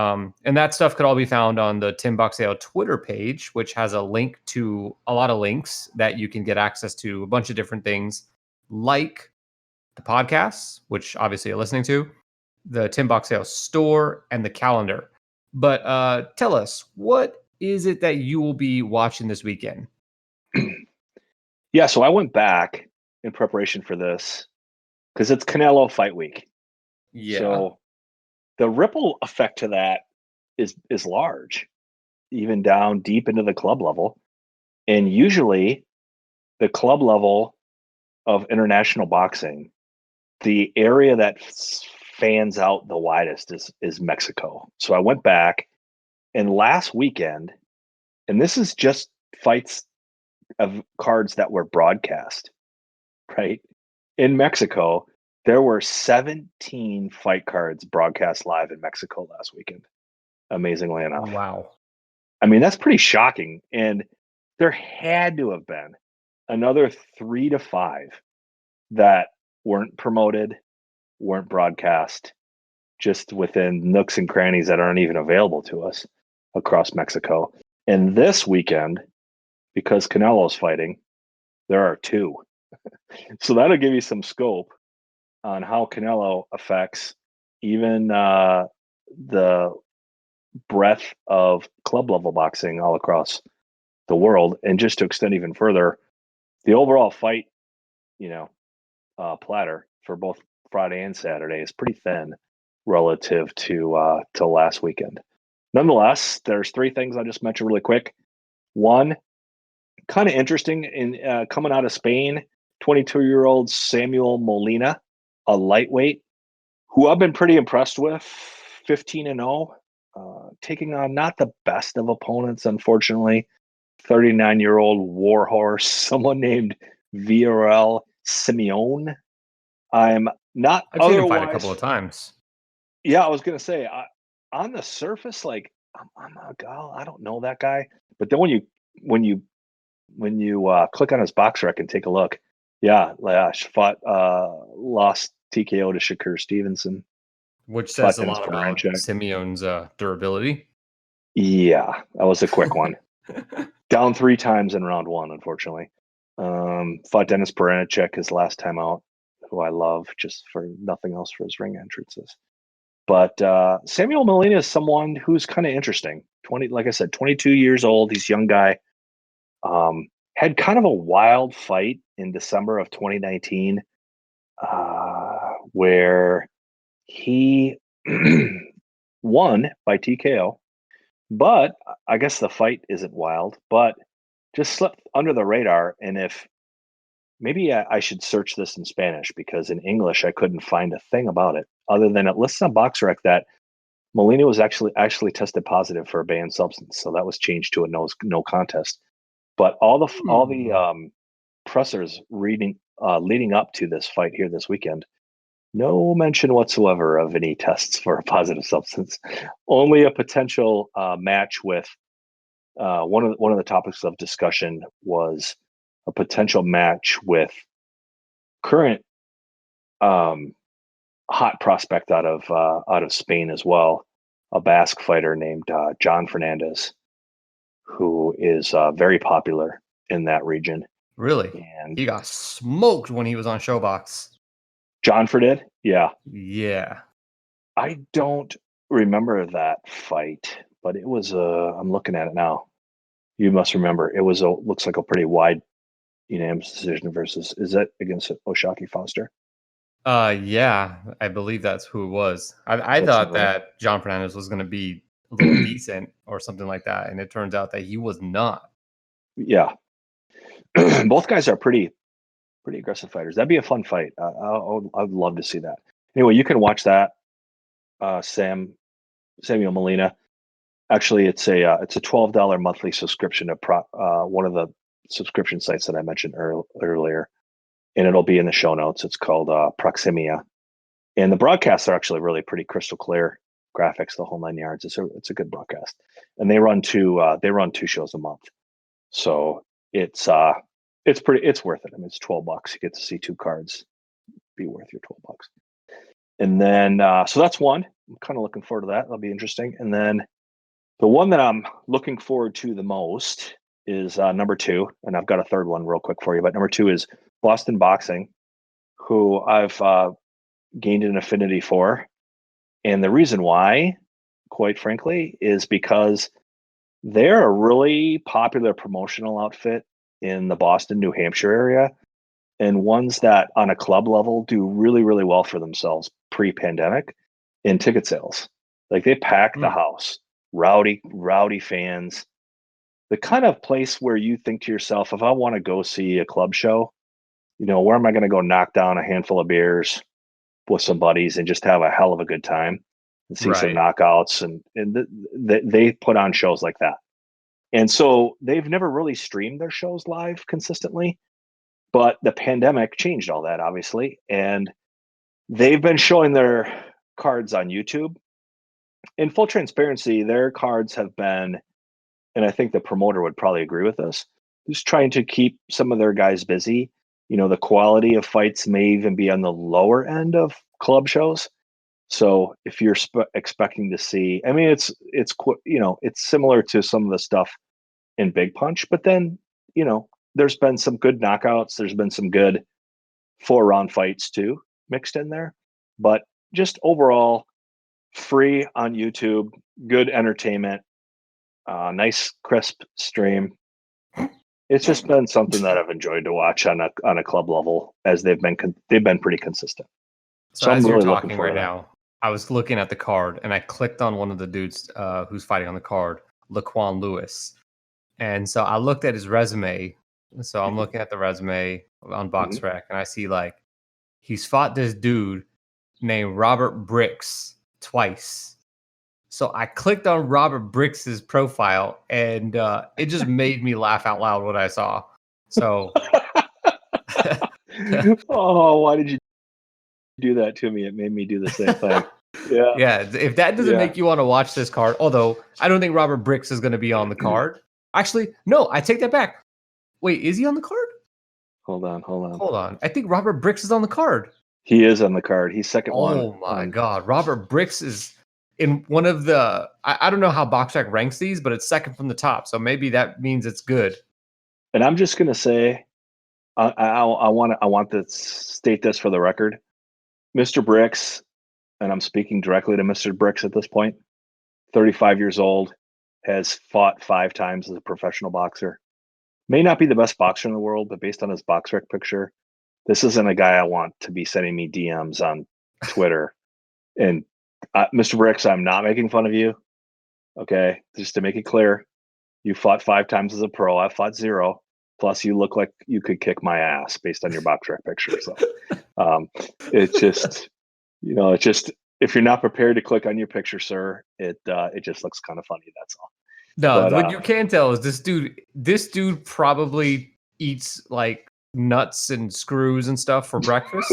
and that stuff could all be found on the Tim Boxeo Twitter page, which has a link to a lot of links that you can get access to a bunch of different things, like the podcasts, which obviously you're listening to, the Tim Boxeo store, and the calendar. But tell us, what is it that you will be watching this weekend? Yeah, so I went back in preparation for this because it's Canelo Fight Week. Yeah. So the ripple effect to that is large, even down deep into the club level. And usually the club level of international boxing, the area that fans out the widest is Mexico. So I went back, and last weekend, and this is just fights of cards that were broadcast, right? In Mexico, there were 17 fight cards broadcast live in Mexico last weekend, amazingly enough. Wow. I mean, that's pretty shocking. And there had to have been another 3 to 5 that weren't promoted, weren't broadcast, just within nooks and crannies that aren't even available to us across Mexico. And this weekend, because Canelo's fighting, there are 2. So that'll give you some scope on how Canelo affects even the breadth of club level boxing all across the world. And just to extend even further, the overall fight, platter for both Friday and Saturday is pretty thin relative to last weekend. Nonetheless, there's 3 things I'll just mention really quick. One, kind of interesting in coming out of Spain, 22-year-old Samuel Molina, a lightweight, who I've been pretty impressed with, 15-0, taking on not the best of opponents, unfortunately. 39-year-old warhorse, someone named Villarreal Simeone. I'm not I've seen him fight a couple otherwise. of times. Yeah, I was gonna say, on the surface, like I'm not, I don't know that guy, but then when you click on his box rec and take a look, yeah, Lash fought, lost TKO to Shakur Stevenson, Which fought says a Dennis lot about Barancak. Simeon's durability. Yeah, that was a quick one. Down 3 times in round 1, unfortunately. Fought Dennis Barancak his last time out, who I love just for nothing else for his ring entrances. But Samuel Molina is someone who's kind of interesting. 20, like I said, 22 years old. He's a young guy. Had kind of a wild fight in December of 2019, where he won by TKO. But I guess the fight isn't wild, but just slipped under the radar. And if maybe I should search this in Spanish, because in English I couldn't find a thing about it other than it lists on BoxRec that Molina was actually tested positive for a banned substance, so that was changed to a no contest. But all the Hmm. pressers leading up to this fight here this weekend, no mention whatsoever of any tests for a positive substance. Only a potential match with one of the topics of discussion was a potential match with current um, hot prospect out of Spain as well, a Basque fighter named John Fernandez, who is very popular in that region. Really? And He got smoked when he was on Showbox. John did, yeah. Yeah. I don't remember that fight, but it was I'm looking at it now. You must remember it was looks like a pretty wide unanimous decision versus, is that against Oshaki Foster? Yeah, I believe that's who it was. I Let's thought have a that John Fernandez was gonna be a little decent or something like that, and it turns out that he was not. yeah. Both guys are pretty aggressive fighters. That'd be a fun fight. I'd love to see that. Anyway, you can watch that. Samuel Molina. Actually, it's a $12 monthly subscription to one of the subscription sites that I mentioned earlier, and it'll be in the show notes. It's called Proximia, and the broadcasts are actually really pretty crystal clear graphics, the whole 9 yards. It's a good broadcast, and they run 2 shows a month, so it's worth it. I mean, it's $12. You get to see 2 cards. Be worth your $12. And then so that's one. I'm kind of looking forward to that. That'll be interesting. And then the one that I'm looking forward to the most is number 2, and I've got a third one real quick for you. But number 2 is Boston Boxing, who I've gained an affinity for, and the reason why, quite frankly, is because they're a really popular promotional outfit in the Boston, New Hampshire area, and ones that on a club level do really, really well for themselves pre-pandemic in ticket sales. Like they pack the Hmm. house, rowdy fans, the kind of place where you think to yourself, if I want to go see a club show, where am I going to go knock down a handful of beers with some buddies and just have a hell of a good time and see some Right. knockouts, and they put on shows like that. And so they've never really streamed their shows live consistently, but the pandemic changed all that, obviously. And they've been showing their cards on YouTube. In full transparency, their cards have been, and I think the promoter would probably agree with this, just trying to keep some of their guys busy. The quality of fights may even be on the lower end of club shows. So if you're expecting to see, I mean, it's similar to some of the stuff in Big Punch, but then there's been some good knockouts. There's been some good 4-round fights too mixed in there, but just overall free on YouTube, good entertainment, nice crisp stream. It's just been something that I've enjoyed to watch on a club level as they've been pretty consistent. So So I'm as you're really looking talking forward right to that. now, I was looking at the card and I clicked on one of the dudes who's fighting on the card, Laquan Lewis. And so I looked at his resume. So I'm looking at the resume on Mhm. BoxRec and I see like he's fought this dude named Robert Bricks twice. So I clicked on Robert Bricks's profile and it just made me laugh out loud what I saw. So Oh, why did you do that to me? It made me do the same thing. Yeah, yeah, if that doesn't yeah. make you want to watch this card, although I don't think Robert Bricks is going to be on the card. Actually, no, I take that back. Wait, is he on the card? Hold on. Hold on. I think Robert Bricks is on the card. He is on the card. He's second one Oh my on. God. Robert Bricks is in one of the, I don't know how BoxRec ranks these, but it's second from the top. So maybe that means it's good. And I'm just gonna say, I want to state this for the record, Mr. Bricks, and I'm speaking directly to Mr. Bricks at this point. 35 years old, has fought 5 times as a professional boxer. May not be the best boxer in the world, but based on his BoxRec picture, this isn't a guy I want to be sending me DMs on Twitter. And Mr. Bricks, I'm not making fun of you. Okay, just to make it clear, you fought 5 times as a pro. I fought 0. Plus, you look like you could kick my ass based on your BoxRec picture. So, um, it's just, it's just if you're not prepared to click on your picture, sir, it just looks kind of funny. That's all. No, But what you can tell is this dude probably eats like nuts and screws and stuff for breakfast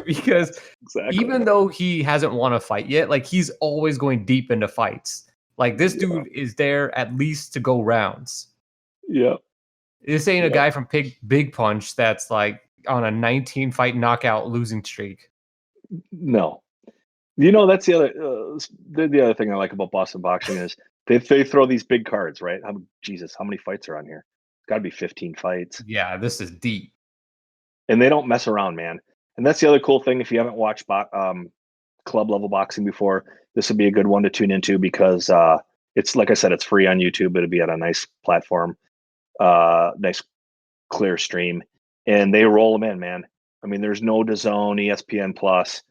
because exactly, even though he hasn't won a fight yet, like he's always going deep into fights. Like this yeah, dude is there at least to go rounds. yeah, This ain't a yeah. guy from Big Punch that's like on a 19 fight knockout losing streak. No, that's the other thing I like about Boston boxing is they throw these big cards, right? Jesus, how many fights are on here? Got to be 15 fights. Yeah, this is deep. And they don't mess around, man. And that's the other cool thing. If you haven't watched club level boxing before, this would be a good one to tune into because it's like I said, it's free on YouTube. It'll be on a nice platform, nice clear stream, and they roll them in, man. I mean, there's no DAZN, ESPN Plus.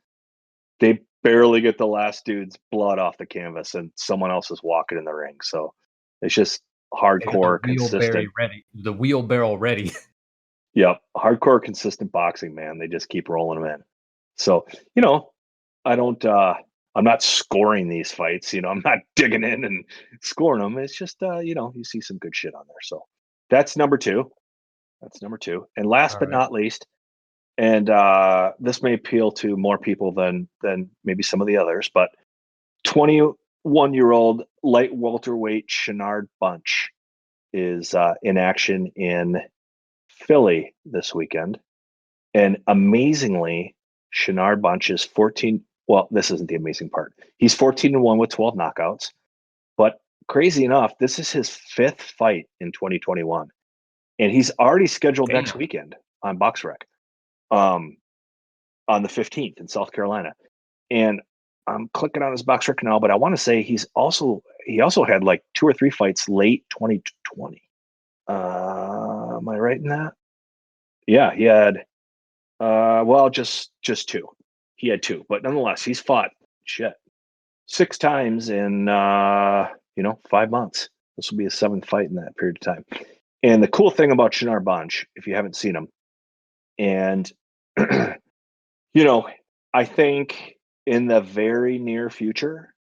They barely get the last dude's blood off the canvas, and someone else is walking in the ring. So it's just They got the hardcore, wheelbarrow consistent. ready. The wheelbarrow ready. Yep, hardcore, consistent boxing, man. They just keep rolling them in. So, you know, I don't. I'm not scoring these fights. I'm not digging in and scoring them. It's just, you see some good shit on there. So that's number two. That's number two. And last All but right. not least, and this may appeal to more people than maybe some of the others, but 21-year-old light welterweight Shenard Bunch is in action in Philly this weekend. And amazingly, Shenard Bunch is 14. Well, this isn't the amazing part. He's 14-1 with 12 knockouts. But crazy enough, this is his 5th fight in 2021. And he's already scheduled next Damn. weekend on BoxRec, on the 15th in South Carolina. And I'm clicking on his BoxRec now, but I want to say he also had like 2 or 3 fights late 2020. Am I right in that? Yeah, he had just 2. He had 2, but nonetheless, he's fought 6 times in 5 months. This will be his 7th fight in that period of time. And the cool thing about Shenard Bunch, if you haven't seen him, and I think in the very near future,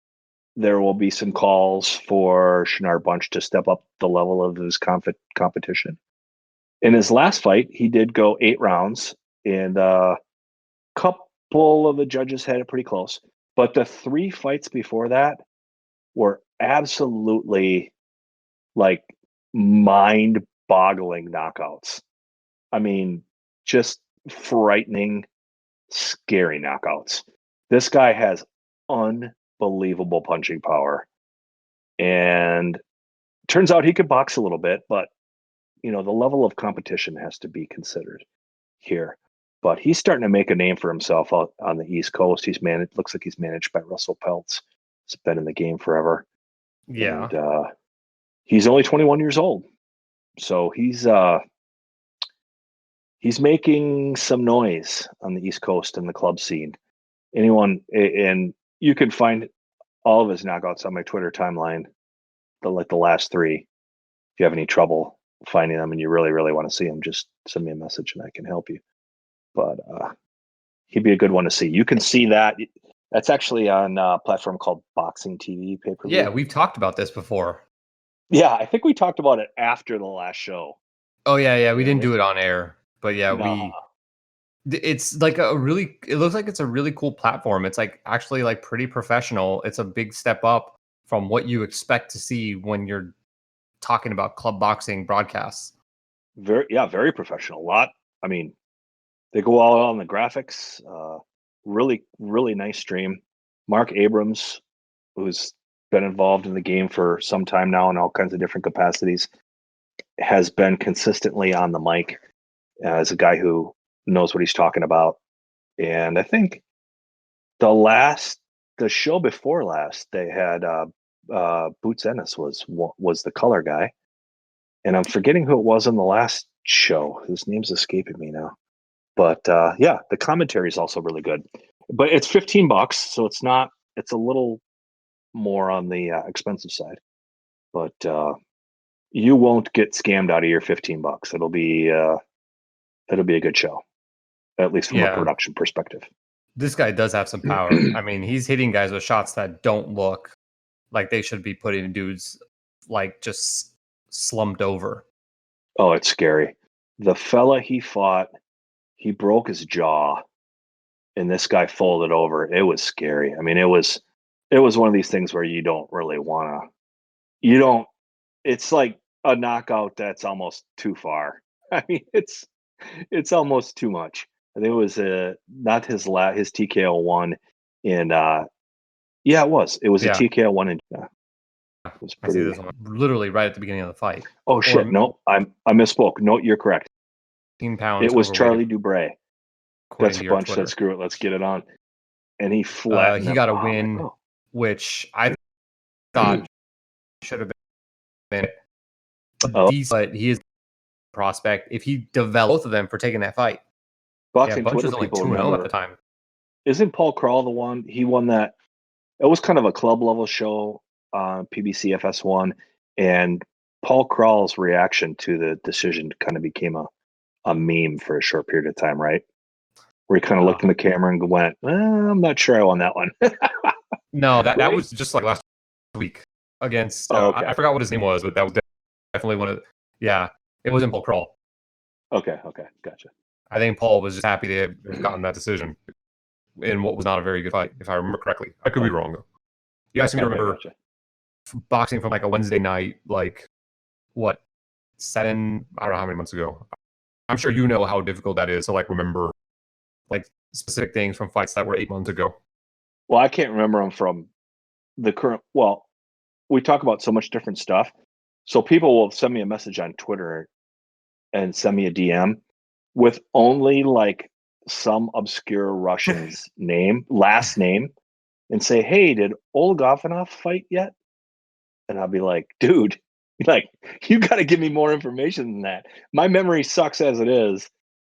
there will be some calls for Shinard Bunch to step up the level of his competition. In his last fight, he did go 8 rounds, and a couple of the judges had it pretty close. But the 3 fights before that were absolutely like mind-boggling knockouts. I mean, just frightening, scary knockouts. This guy has unbelievable punching power. And turns out he could box a little bit, but the level of competition has to be considered here. But he's starting to make a name for himself out on the East Coast. Looks like he's managed by Russell Peltz. He's been in the game forever. Yeah. And he's only 21 years old. So he's making some noise on the East Coast in the club scene. And you can find all of his knockouts on my Twitter timeline, the last 3. If you have any trouble finding them and you really, really want to see them, just send me a message and I can help you. But he'd be a good one to see. You can see that. That's actually on a platform called Boxing TV pay-per-view. Yeah, we've talked about this before. Yeah, I think we talked about it after the last show. Oh, yeah. We didn't do it on air. But yeah, No. it's like it looks like it's a really cool platform. It's like actually like pretty professional. It's a big step up from what you expect to see when you're talking about club boxing broadcasts. Very professional. They go all out on the graphics. Really, really nice stream. Mark Abrams, who's been involved in the game for some time now in all kinds of different capacities, has been consistently on the mic as a guy who knows what he's talking about. And I think the show before last, they had Boots Ennis was the color guy, and I'm forgetting who it was on the last show. His name's escaping me now. But the commentary is also really good. But it's $15, so it's not. It's a little more on the expensive side. But you won't get scammed out of your $15. It'll be a good show, at least from a production perspective. This guy does have some power. I mean, he's hitting guys with shots that don't look like they should be putting dudes like just slumped over. Oh, it's scary. The fella he fought, he broke his jaw, and this guy folded over. It was scary. I mean, it was one of these things where you don't really want to. You don't. It's like a knockout that's almost too far. I mean, it's almost too much. I think it was not his TKO one in it was a TKO one in it was pretty. I see this one literally right at the beginning of the fight. Oh shit, no, I misspoke. No, you're correct. 15 pounds. It was Charlie Dubray. That's a bunch said screw it, let's get it on. And he flattened he got a win, which I thought should have been but he is a prospect if he developed both of them for taking that fight. Boxing Bunch Twitter was only people 2-0 at the time. Isn't Paul Crawl the one? He won that. It was kind of a club level show on PBC FS1, and Paul Crawl's reaction to the decision kind of became a meme for a short period of time, right? Where he kind of looked in the camera and went, I'm not sure I won that one. No, that was just like last week against, I forgot what his name was, but that was definitely one of, it wasn't Paul Crawl. Okay, gotcha. I think Paul was just happy to have gotten that decision in what was not a very good fight, if I remember correctly. I could be wrong, though. You guys can remember boxing from like a Wednesday night, like, what, I don't know how many months ago. I'm sure you know how difficult that is to like remember like specific things from fights that were 8 months ago. Well, I can't remember them from the current. Well, we talk about so much different stuff. So people will send me a message on Twitter and send me a DM with only like some obscure Russian's last name, and say, "Hey, did Olgavanov fight yet?" And I'll be like, "Dude, like you got to give me more information than that. My memory sucks as it is,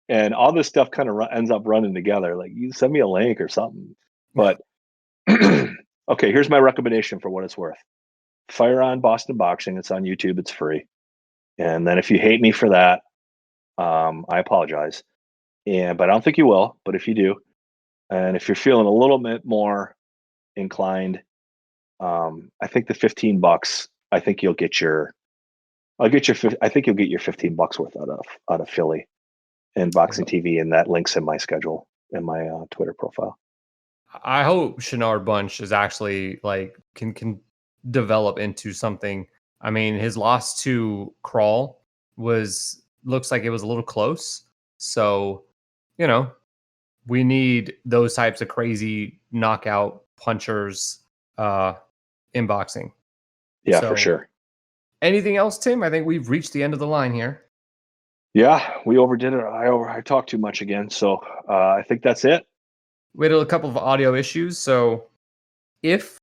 and all this stuff kind of ends up running together. Like, you send me a link or something." But okay, here's my recommendation for what it's worth. Fire on Boston Boxing. It's on YouTube. It's free. And then if you hate me for that, I apologize. But I don't think you will. But if you do, and if you're feeling a little bit more inclined I think the $15. I think you'll get your. I'll get your. I think you'll get your $15 worth out of Philly and Boxing TV, and that links in my schedule in my Twitter profile. I hope Shenard Bunch is actually like can develop into something. I mean, his loss to Crawl looks like it was a little close. So, you know, we need those types of crazy knockout punchers in boxing. Yeah, for So, sure. anything else, Tim? I think we've reached the end of the line here. Yeah, we overdid it. I talked too much again, so I think that's it. We had a couple of audio issues, so if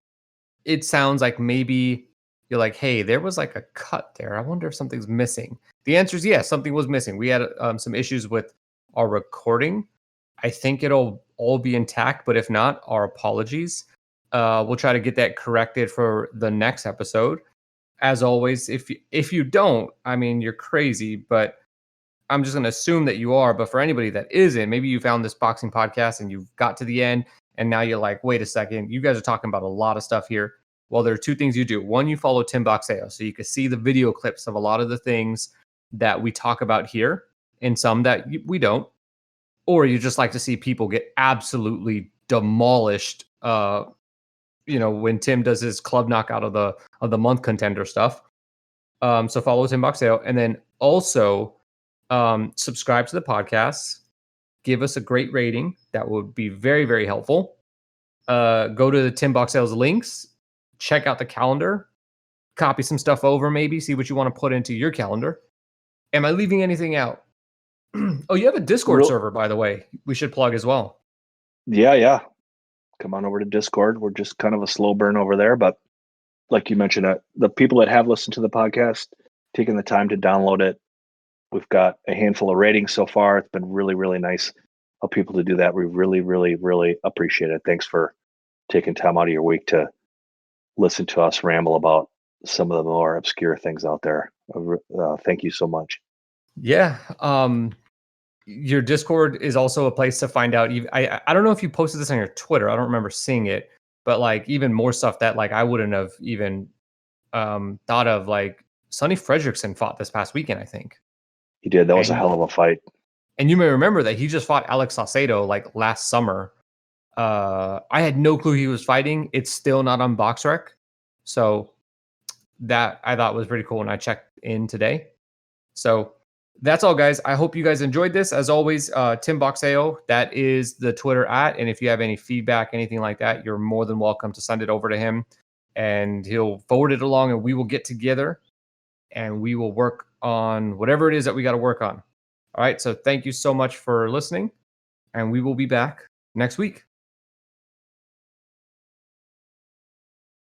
it sounds like maybe you're like, hey, there was like a cut there. I wonder if something's missing. The answer is yes, something was missing. We had some issues with our recording. I think it'll all be intact, but if not, our apologies. We'll try to get that corrected for the next episode. As always, if you don't, I mean, you're crazy, but I'm just going to assume that you are. But for anybody that isn't, maybe you found this boxing podcast and you've got to the end and now you're like, wait a second, you guys are talking about a lot of stuff here. Well, there are two things you do. One, you follow Tim Boxeo, so you can see the video clips of a lot of the things that we talk about here and some that we don't. Or you just like to see people get absolutely demolished. When Tim does his club knockout of the month contender stuff. So follow Tim Boxeo, and then also subscribe to the podcast. Give us a great rating. That would be very, very helpful. Go to the Tim Boxell's links. Check out the calendar. Copy some stuff over, maybe. See what you want to put into your calendar. Am I leaving anything out? Oh, you have a Discord server, by the way. We should plug as well. Yeah. Come on over to Discord. We're just kind of a slow burn over there, but like you mentioned, the people that have listened to the podcast, taking the time to download it, we've got a handful of ratings so far. It's been really, really nice of people to do that. We really, really, really appreciate it. Thanks for taking time out of your week to listen to us ramble about some of the more obscure things out there. Thank you so much. Yeah. Your Discord is also a place to find out. I don't know if you posted this on your Twitter. I don't remember seeing it, but like even more stuff that like I wouldn't have even thought of. Like Sonny Fredrickson fought this past weekend, I think. He did. That was a hell of a fight. And you may remember that he just fought Alex Saucedo like last summer. I had no clue he was fighting. It's still not on BoxRec, so that I thought was pretty cool when I checked in today. So that's all, guys. I hope you guys enjoyed this. As always, Tim Boxeo, that is the Twitter @. And if you have any feedback, anything like that, you're more than welcome to send it over to him and he'll forward it along and we will get together and we will work on whatever it is that we got to work on. All right. So thank you so much for listening and we will be back next week.